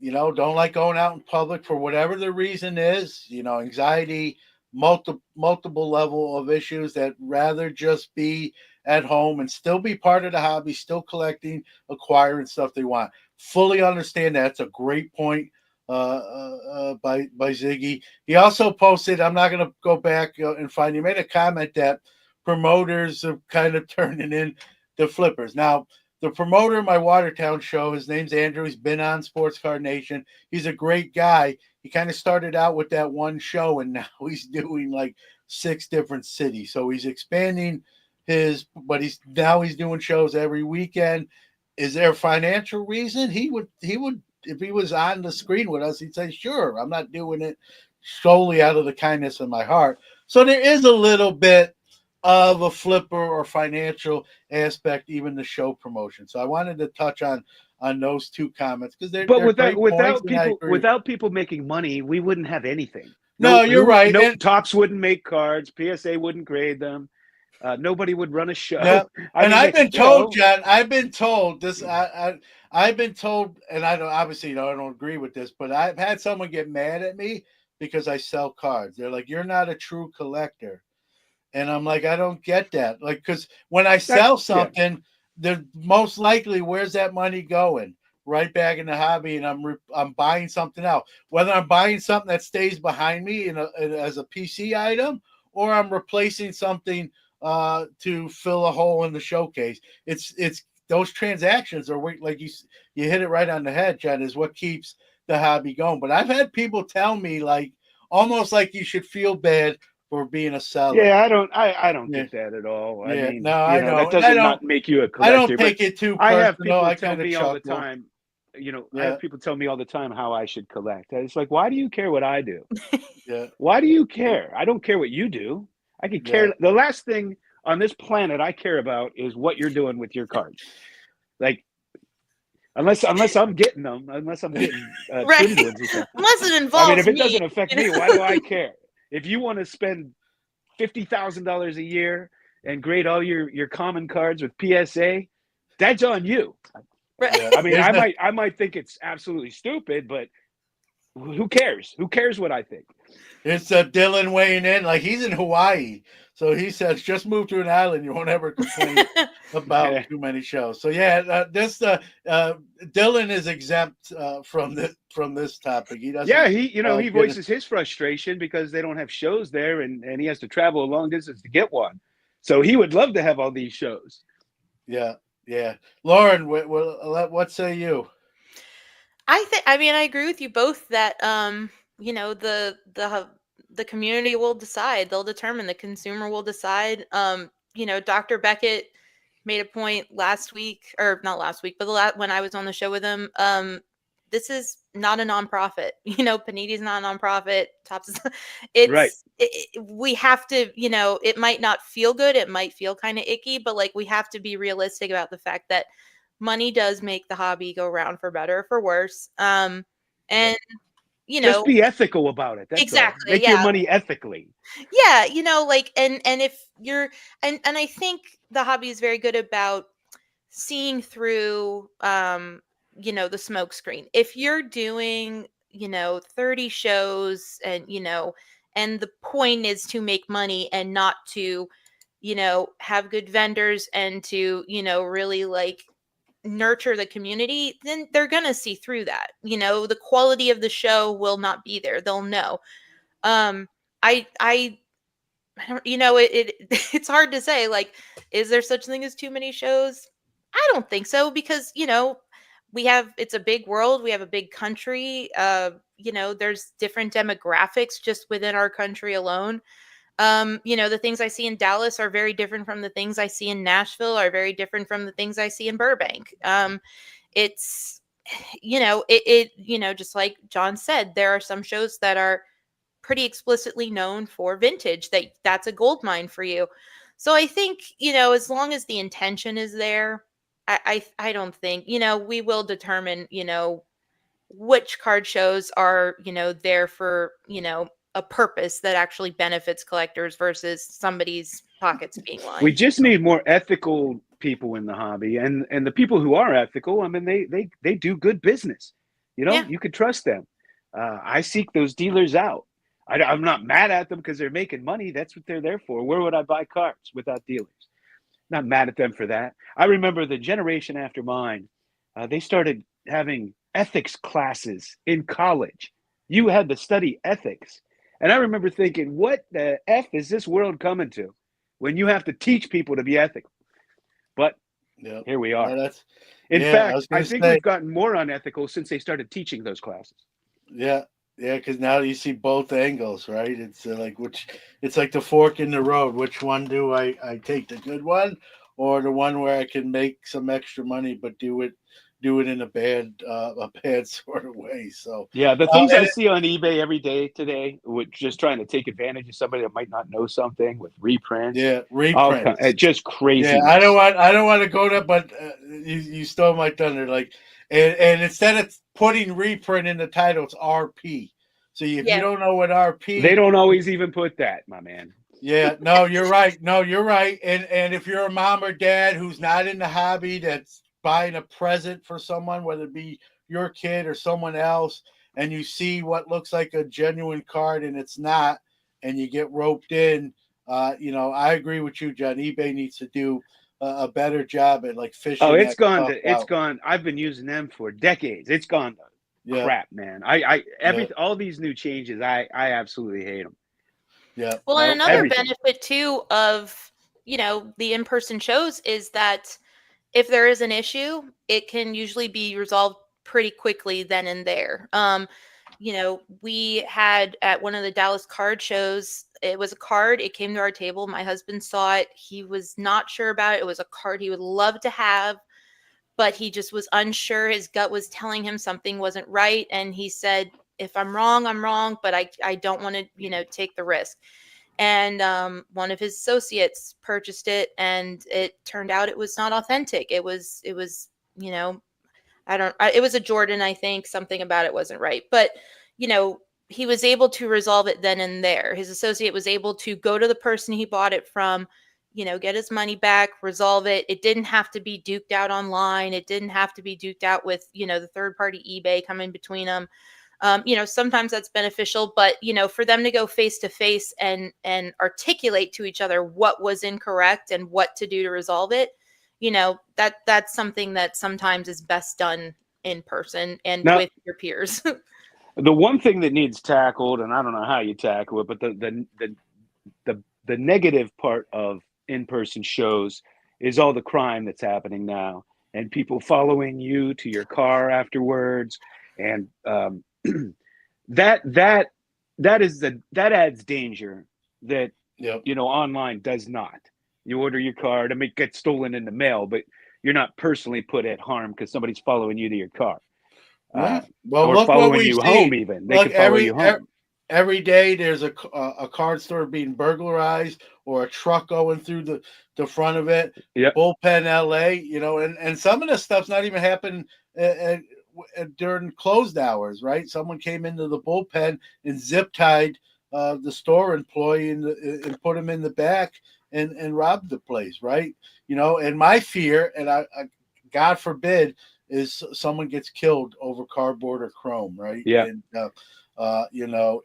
don't like going out in public for whatever the reason is, anxiety, multiple level of issues that rather just be at home and still be part of the hobby, still collecting, acquiring stuff they want. Fully understand that. It's a great point by Ziggy. He also posted, I'm not going to go back and find, he made a comment that promoters are kind of turning in the flippers. Now, the promoter of my Watertown show, his name's Andrew. He's been on Sports Card Nation. He's a great guy. He kind of started out with that one show, and now he's doing like 6 different cities. So he's expanding but he's doing shows every weekend. Is there a financial reason? He would if he was on the screen with us, he'd say, "Sure, I'm not doing it solely out of the kindness of my heart." So there is a little bit of a flipper or financial aspect, even the show promotion. So I wanted to touch on those two comments because they're great points, and I agree. without people making money, we wouldn't have anything. No, you're right. No, And Tops wouldn't make cards. PSA wouldn't grade them. Nobody would run a show. yeah, I and mean, I've been you told, know, John. I've been told this. I've been told, and I don't obviously, I don't agree with this, but I've had someone get mad at me because I sell cards. They're like, "You're not a true collector," and I'm like, I don't get that. Like, because when I sell something, the most likely, where's that money going? Right back in the hobby, and I'm buying something else. Whether I'm buying something that stays behind me as a PC item, or I'm replacing something to fill a hole in the showcase. It's those transactions are like you hit it right on the head, Jen, is what keeps the hobby going. But I've had people tell me like almost like you should feel bad for being a seller. Yeah, I don't get that at all. Yeah, I mean, no, I don't. that doesn't not make you a collector. I don't take it too personal. I have people I tell me all the time, I have people tell me all the time how I should collect. It's like, why do you care what I do? Yeah. Why do you care? I don't care what you do. I could care. Yeah. The last thing on this planet I care about is what you're doing with your cards. Like, unless I'm getting them, unless I'm getting right. trimmed ones or something. Unless it involves I mean, if it me, doesn't affect me, why do I care? If you want to spend $50,000 a year and grade all your common cards with PSA, that's on you. Right. Yeah. I mean, I might think it's absolutely stupid, but who cares? Who cares what I think? It's Dylan weighing in. Like, he's in Hawaii, so he says, "Just move to an island. You won't ever complain about too many shows." So yeah, Dylan is exempt from this topic. He doesn't. Yeah, he voices his frustration because they don't have shows there, and he has to travel a long distance to get one. So he would love to have all these shows. Yeah, yeah. Lauren, what say you? I mean, I agree with you both that the community will decide. They'll determine. The consumer will decide. Dr. Beckett made a point last week, or not last week, but when I was on the show with him. This is not a nonprofit. Panini's not a nonprofit. Tops is, it's right. We have to, it might not feel good. It might feel kind of icky, but like we have to be realistic about the fact that money does make the hobby go round, for better or for worse. And just be ethical about it. That's exactly. All. Make your money ethically. Yeah, and if you're and I think the hobby is very good about seeing through the smoke screen. If you're doing 30 shows and and the point is to make money and not to have good vendors and to really like nurture the community, then they're gonna see through that. The quality of the show will not be there. They'll know. I don't, it's hard to say, like, is there such thing as too many shows? I don't think so, because it's a big world, we have a big country, there's different demographics just within our country alone. The things I see in Dallas are very different from the things I see in Nashville, are very different from the things I see in Burbank. It's just like John said, there are some shows that are pretty explicitly known for vintage, that's a gold mine for you. So I think, as long as the intention is there, I don't think, we will determine, which card shows are, there for, a purpose that actually benefits collectors versus somebody's pockets being lined. We just need more ethical people in the hobby, and the people who are ethical, I mean, they do good business. You could trust them. I seek those dealers out. I'm not mad at them because they're making money. That's what they're there for. Where would I buy cards without dealers? Not mad at them for that. I remember the generation after mine, they started having ethics classes in college. You had to study ethics. And I remember thinking, what the F is this world coming to when you have to teach people to be ethical? But here we are. In fact, I think we've gotten more unethical since they started teaching those classes. Yeah. Yeah, because now you see both angles, right? It's it's like the fork in the road. Which one do I take, the good one, or the one where I can make some extra money, but do it in a bad sort of way. So, Yeah, the things I and see on eBay every day today, with just trying to take advantage of somebody that might not know something with reprints, yeah, all kind, reprints. just Yeah, craziness. I don't want to go there, but you stole my thunder. Like, and instead of putting reprint in the title, it's RP. So if you Yeah. don't know what They RP, don't always even put that, my man. yeah, no, you're right. No, you're right. And if you're a mom or dad who's not in the hobby, that's buying a present for someone, whether it be your kid or someone else, and you see what looks like a genuine card and it's not, and you get roped in, I agree with you, John. eBay needs to do a better job at like Oh, fishing that stuff it's out. gone. I've been using them for decades. It's gone to Yeah, crap, man. I yeah, all these new changes, I absolutely hate them. yeah. Well, and No, another Everything. benefit too of, the in-person shows is that if there is an issue, it can usually be resolved pretty quickly then and there. We had at one of the Dallas card shows, it was a card, it came to our table. My husband saw it. He was not sure about it. It was a card he would love to have, but he just was unsure. His gut was telling him something wasn't right. And he said, if I'm wrong, I'm wrong, but I don't want to, take the risk. And one of his associates purchased it, and it turned out it was not authentic. It was it was a Jordan, I think. Something about it wasn't right, but you know he was able to resolve it then and there. His associate was able to go to the person he bought it from, get his money back, resolve it. It didn't have to be duked out online. It didn't have to be duked out with the third party eBay coming between them. Sometimes that's beneficial, but for them to go face to face and articulate to each other what was incorrect and what to do to resolve it, that's something that sometimes is best done in person and Now, with your peers. the one thing that needs tackled, and I don't know how you tackle it, but the negative part of in-person shows is all the crime that's happening now, and people following you to your car afterwards, and that that that adds danger that yep. online does not. You order your card, I mean, it gets stolen in the mail, but you're not personally put at harm because somebody's following you to your car, Yeah. uh, Well, or look what following we've you home. seen. Even they Look, could follow you home. every day there's a card store being burglarized or a truck going through the front of it. Yep. Bullpen, LA, and some of the stuff's not even happened during closed hours, right? Someone came into the bullpen and zip tied the store employee and put him in the back and robbed the place, right? And my fear, and I God forbid, is someone gets killed over cardboard or chrome, right? Yeah. And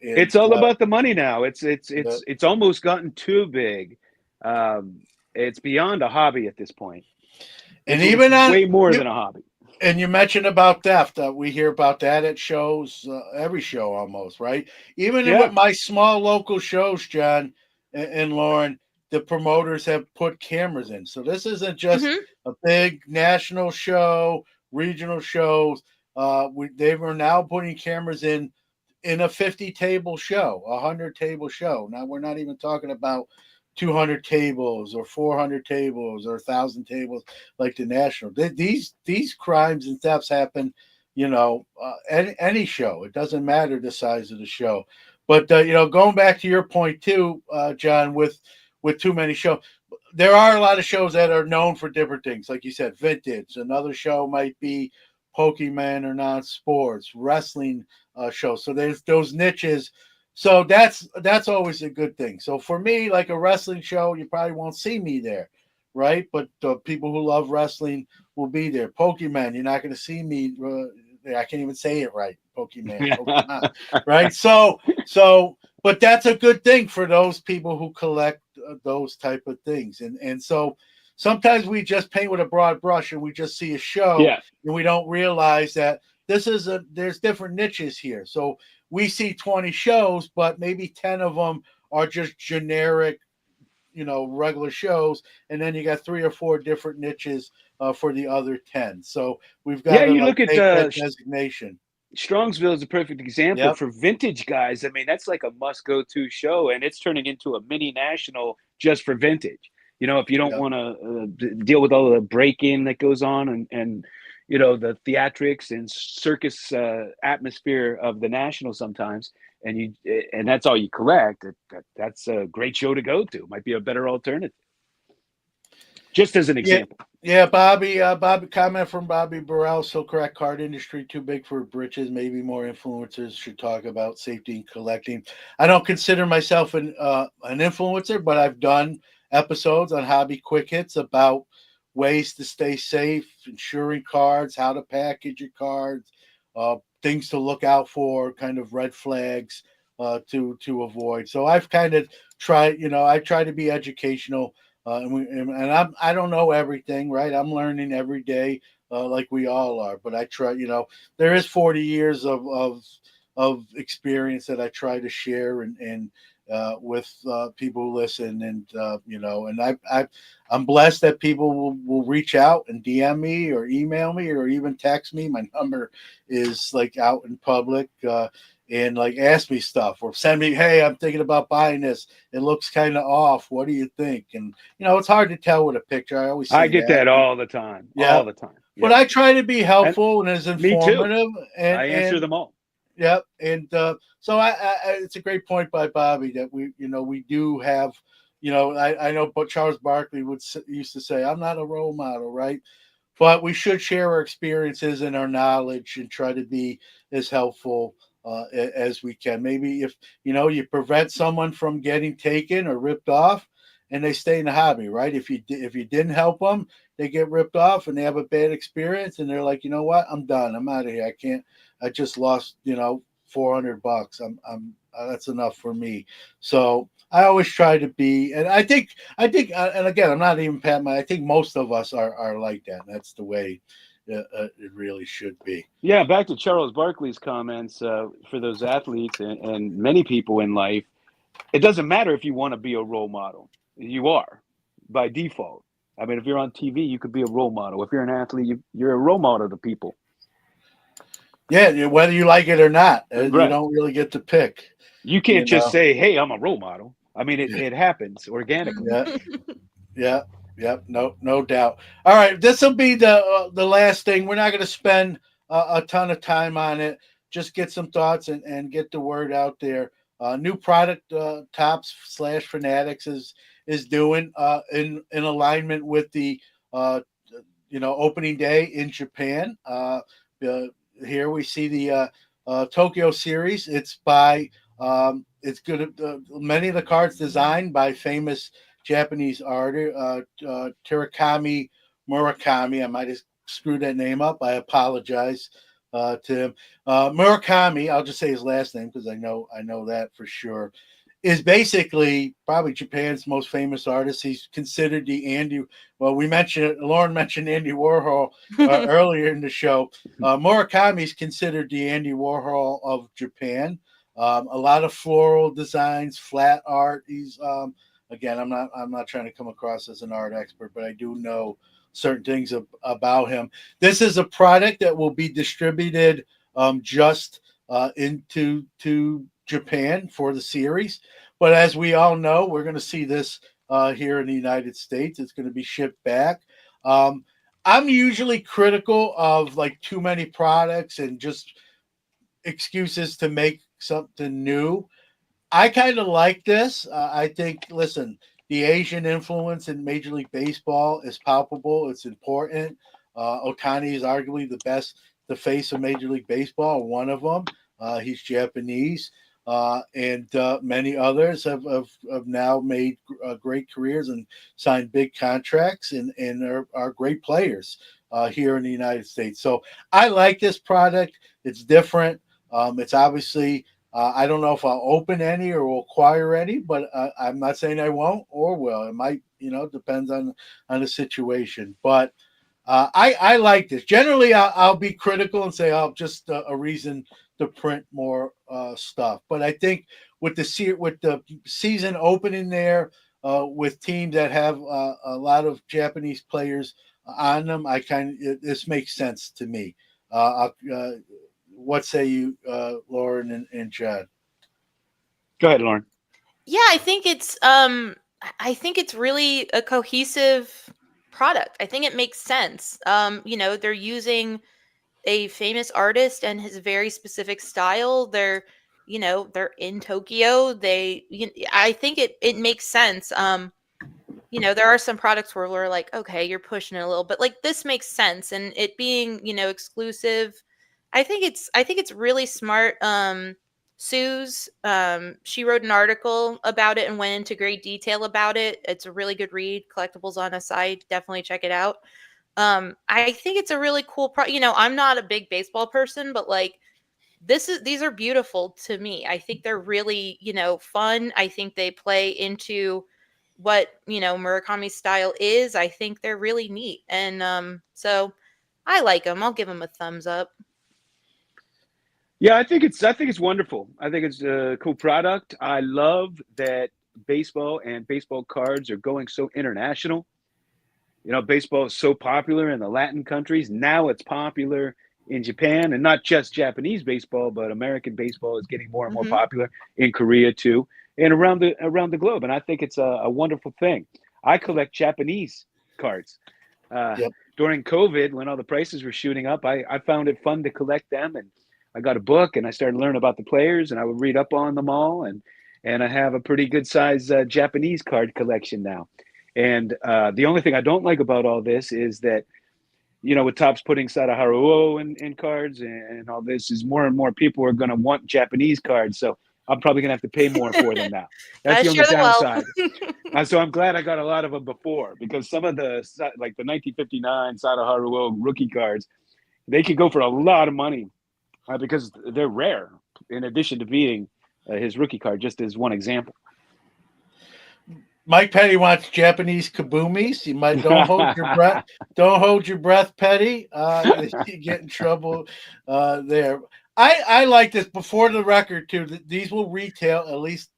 It's all about the money now. uh, It's almost gotten too big. It's beyond a hobby at this point. and It's even on way more you than a hobby. and you mentioned about theft. We hear about that at shows, every show almost, right? Even with Yeah. my small local shows, John and Lauren, the promoters have put cameras in. So this isn't just Hmm. a big national show, regional shows. They were now putting cameras in a 50 table show, a 100 table show. Now we're not even talking about 200 tables or 400 tables or 1,000 tables like the national. These crimes and thefts happen, any show. It doesn't matter the size of the show. But going back to your point too, John, with too many shows, there are a lot of shows that are known for different things. Like you said, vintage. Another show might be Pokemon or non-sports, wrestling shows. So there's those niches. So that's always a good thing. So for me, like a wrestling show, you probably won't see me there, right? But people who love wrestling will be there. Pokemon, you're not going to see me. I can't even say it right. Pokemon, right? But that's a good thing for those people who collect those type of things, and so sometimes we just paint with a broad brush and we just see a show Yeah. and we don't realize that there's different niches here. So we see 20 shows, but maybe 10 of them are just generic, regular shows, and then you got 3 or 4 different niches for the other 10. So we've got Yeah. to You like look at make that designation. Strongsville is a perfect example Yep. for vintage guys. I mean, that's like a must-go-to show, and it's turning into a mini national just for vintage. If you don't Yep. want to deal with all the break-in that goes on and the theatrics and circus atmosphere of the national sometimes, and that's all you collect, that's a great show to go to. Might be a better alternative. Just as an example. Yeah, Bobby. Comment from Bobby Burrell. So correct. Card industry too big for britches. Maybe more influencers should talk about safety and collecting. I don't consider myself an influencer, but I've done episodes on Hobby Quick Hits about ways to stay safe, insuring cards, how to package your cards, things to look out for, kind of red flags to avoid. So I've kind of tried. I try to be educational. I don't know everything, right? I'm learning every day, like we all are. But I try, there is 40 years of experience that I try to share and with people who listen, and I'm blessed that people will reach out and DM me or email me or even text me. My number is like out in public. And like ask me stuff or send me, hey, I'm thinking about buying this. It looks kind of off. What do you think? And it's hard to tell with a picture. I always say I get that all the time. Yeah. All the time. But Yep. I try to be helpful and as Me too. informative. And I answer them all. Yep. And so it's a great point by Bobby that we do have, I know, but Charles Barkley used to say, I'm not a role model, right? But we should share our experiences and our knowledge and try to be as helpful as we can. Maybe if you prevent someone from getting taken or ripped off, and they stay in the hobby, right? If you didn't help them, they get ripped off and they have a bad experience, and they're like, you know what, I'm done. I'm out of here. I can't. I just lost $400. I'm that's enough for me. So I always try to be, and I think, and again, I'm not even patting I think most of us are like that. That's the way it really should be. Yeah, back to Charles Barkley's comments for those athletes and many people in life. It doesn't matter if you want to be a role model. You are by default. I mean, if you're on TV, you could be a role model. If you're an athlete, you're a role model to people. Yeah, whether you like it or not, Right. You don't really get to pick. You can't just say, hey, I'm a role model. I mean, it happens organically. Yeah. No doubt. All right, this will be the last thing. We're not going to spend a ton of time on it. Just get some thoughts and get the word out there. New product Tops / Fanatics is doing in alignment with the opening day in Japan. Here we see the Tokyo series. It's by it's good. Many of the cards designed by famous Japanese artist Terakami Murakami. I might have screwed that name up. I apologize to him. Murakami, I'll just say his last name because I know that for sure, is basically probably Japan's most famous artist. He's considered the Andy. Well, Lauren mentioned Andy Warhol earlier in the show. Murakami's considered the Andy Warhol of Japan. A lot of floral designs, flat art. He's again, I'm not trying to come across as an art expert, but I do know certain things about him. This is a product that will be distributed just into Japan for the series. But as we all know, we're going to see this here in the United States. It's going to be shipped back. I'm usually critical of like too many products and just excuses to make something new. I kind of like this. I think, listen, the Asian influence in Major League Baseball is palpable. It's important. Ohtani is arguably the face of Major League Baseball, one of them. He's Japanese. And many others have now made great careers and signed big contracts and are great players here in the United States. So I like this product. It's different. It's obviously, I don't know if I'll open any or will acquire any, but I'm not saying I won't or will. It might, depends on the situation. But I like this. Generally, I'll be critical and say, oh, just a reason to print more stuff. But I think with the season opening there, with teams that have a lot of Japanese players on them, this makes sense to me. what say you, Lauren and John? Go ahead, Lauren. Yeah, I think it's really a cohesive product. I think it makes sense. They're using a famous artist and his very specific style. They're in Tokyo. I think it makes sense. There are some products where we're like, okay, you're pushing it a little, but like this makes sense. And it being, exclusive, I think it's really smart. Suze, she wrote an article about it and went into great detail about it. It's a really good read. Collectibles on a site, definitely check it out. I think it's a really cool I'm not a big baseball person, but like these are beautiful to me. I think they're really, fun. I think they play into what, Murakami's style is. I think they're really neat. And so I like them. I'll give them a thumbs up. Yeah, I think it's wonderful. I think it's a cool product. I love that baseball and baseball cards are going so international. Baseball is so popular in the Latin countries. Now it's popular in Japan, and not just Japanese baseball, but American baseball is getting more and more Mhm. popular in Korea too, and around the globe. And I think it's a wonderful thing. I collect Japanese cards. Uh, Yep. During COVID, when all the prices were shooting up, I found it fun to collect them, and I got a book and I started learning about the players, and I would read up on them all, and I have a pretty good size Japanese card collection now. And the only thing I don't like about all this is that, with Topps putting Sadaharu in cards and all this, is more and more people are going to want Japanese cards. So I'm probably going to have to pay more for them now. That's Gotta the only share the wealth. downside. So I'm glad I got a lot of them before, because some of like the 1959 Sadaharu rookie cards, they could go for a lot of money because they're rare, in addition to being his rookie card, just as one example. Mike Petty wants Japanese kabumis. You might don't hold your breath. Don't hold your breath, Petty. You get in trouble there. I like this before the record too. These will retail at least,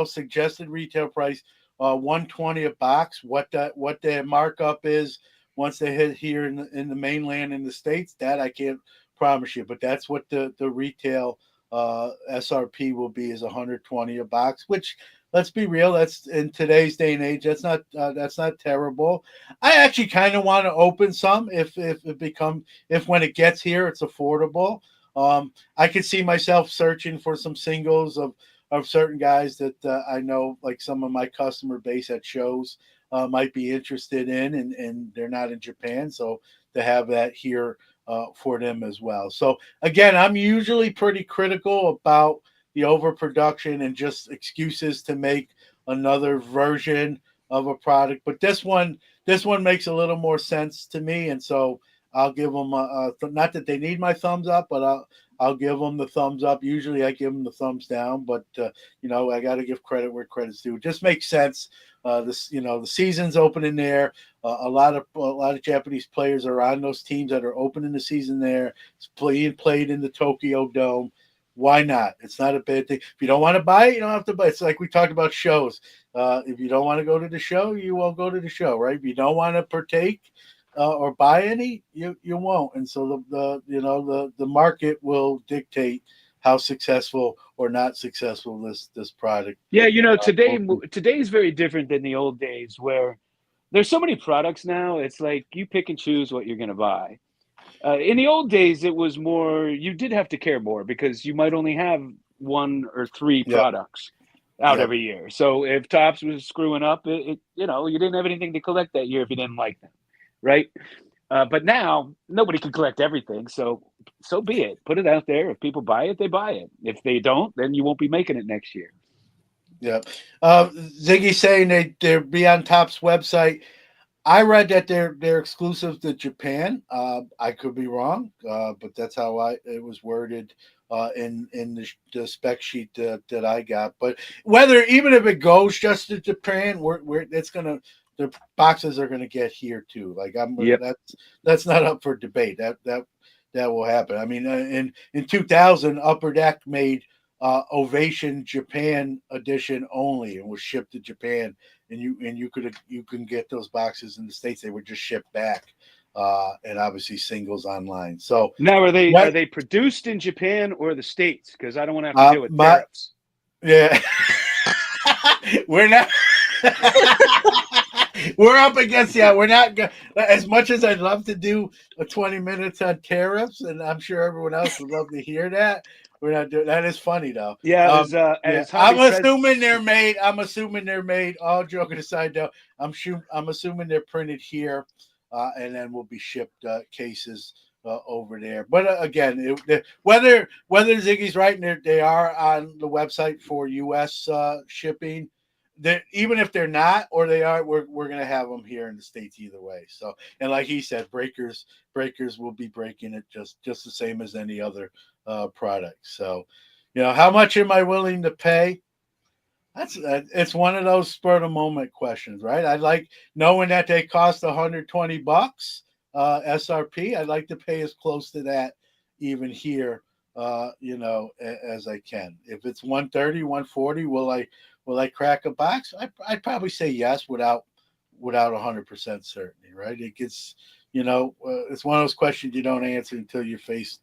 suggested retail price 120 a box. What their markup is once they hit here in the mainland in the States, that I can't promise you. But that's what the retail SRP will be, is 120 a box, which, let's be real, that's in today's day and age, that's not terrible. I actually kind of want to open some if when it gets here it's affordable. I could see myself searching for some singles of certain guys that I know, like some of my customer base at shows might be interested in, and they're not in Japan, so to have that here for them as well. So again, I'm usually pretty critical about the overproduction and just excuses to make another version of a product. But this one makes a little more sense to me, and so I'll give them not that they need my thumbs up, but I'll give them the thumbs up. Usually I give them the thumbs down, but I got to give credit where credit's due. It just makes sense. The season's opening there. A lot of Japanese players are on those teams that are opening the season there. It's played in the Tokyo Dome. Why not? It's not a bad thing. If you don't want to buy it, you don't have to buy it. It's like we talked about shows. If you don't want to go to the show, you won't go to the show, right? If you don't want to partake or buy any, you won't. And so the market will dictate how successful or not successful this product. Yeah, today's very different than the old days, where there's so many products now. It's like you pick and choose what you're going to buy. In the old days, it was more, you did have to care more because you might only have one or three Yep. products out Yep. every year. So if Topps was screwing up, you didn't have anything to collect that year if you didn't like them, right? But now nobody can collect everything, so be it. Put it out there. If people buy it, they buy it. If they don't, then you won't be making it next year. Yeah. Ziggy saying they'll be on Topps website. I read that they're exclusive to Japan. I could be wrong, but that's how it was worded in the spec sheet that I got. But even if it goes just to Japan, the boxes are gonna get here too. Like Yep. that's not up for debate. That will happen. I mean, in 2000, Upper Deck made Ovation Japan edition only and was shipped to Japan, and you can get those boxes in the States. They were just shipped back. and obviously singles online. So Now, are what- they produced in Japan or the States? Because I don't want to have to deal with tariffs. yeah, we're not. We're up against we're not as much as I'd love to do a 20 minutes on tariffs, and I'm sure everyone else would love to hear that. We're not doing that. Is funny though. Yeah, I'm assuming they're made. All joking aside, though, I'm assuming they're printed here, and then will be shipped cases over there. But again, whether Ziggy's right, and they are on the website for U.S. Shipping. Even if they're not, or they are, we're going to have them here in the States either way. So, and like he said, breakers will be breaking it just the same as any other product. So, how much am I willing to pay? It's one of those spur of the moment questions, right? I like knowing that they cost $120 SRP. I'd like to pay as close to that even here, as I can. If it's 130, 140, will I crack a box? I'd probably say yes without 100% certainty, right? It gets, it's one of those questions you don't answer until you're faced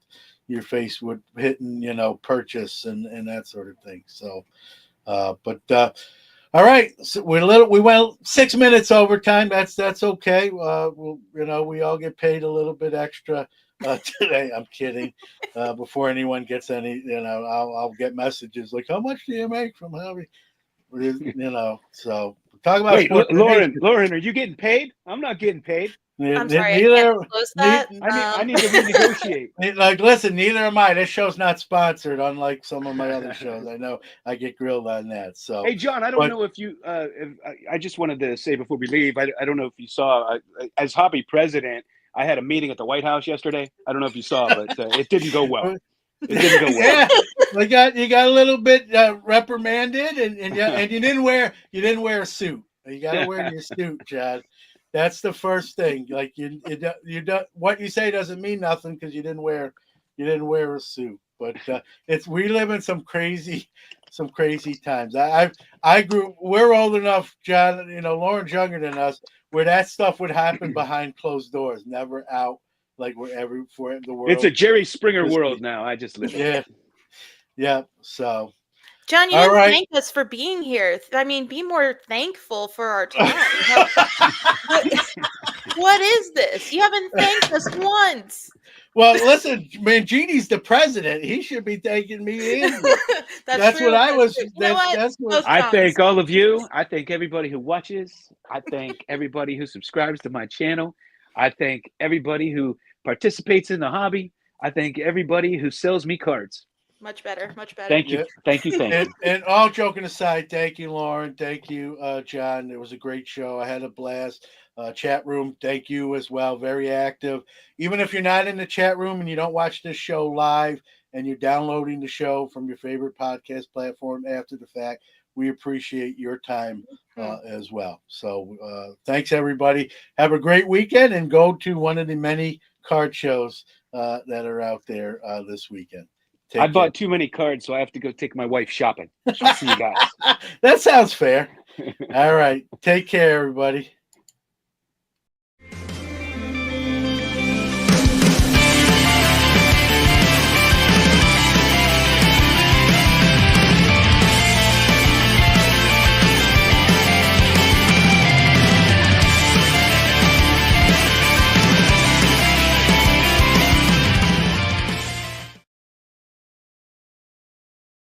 with hitting, purchase and that sort of thing. So, all right. So we went 6 minutes overtime. That's okay. We all get paid a little bit extra today. I'm kidding. Before anyone gets any, I'll get messages like, how much do you make from Hobby? So talk about. Wait, Lauren, are you getting paid? I'm not getting paid. I'm sorry, I can't disclose that. I need to renegotiate. Like, listen, neither am I. This show's not sponsored, unlike some of my other shows. I know I get grilled on that. So, hey, John, I don't know if you. I just wanted to say before we leave, I don't know if you saw. As Hobby president, I had a meeting at the White House yesterday. I don't know if you saw, but it didn't go well. It didn't go well. Yeah, you got a little bit reprimanded, and you didn't wear a suit. You got to wear your suit, John. That's the first thing. Like you don't, what you say doesn't mean nothing because you didn't wear a suit. But we live in some crazy times. We're old enough, John. Lauren's younger than us, where that stuff would happen behind closed doors, never out. Like for the world. It's a Jerry Springer world now. I just live in it. Yeah. So. John, you didn't thank us for being here. I mean, be more thankful for our time. What is this? You haven't thanked us once. Well, listen, man, Genie's the president. He should be thanking me in. That's what I was. That's what I thank all of you. I thank everybody who watches. I thank everybody who subscribes to my channel. I thank everybody who participates in the hobby. I thank everybody who sells me cards. Much better. Thank you. Yep. Thank you. And all joking aside, thank you, Lauren. Thank you, John. It was a great show. I had a blast. Chat room, thank you as well. Very active. Even if you're not in the chat room and you don't watch this show live and you're downloading the show from your favorite podcast platform after the fact, we appreciate your time as well. So thanks, everybody. Have a great weekend and go to one of the many card shows that are out there this weekend. I bought too many cards, so I have to go take my wife shopping. I'll see you guys. That sounds fair. All right. Take care, everybody.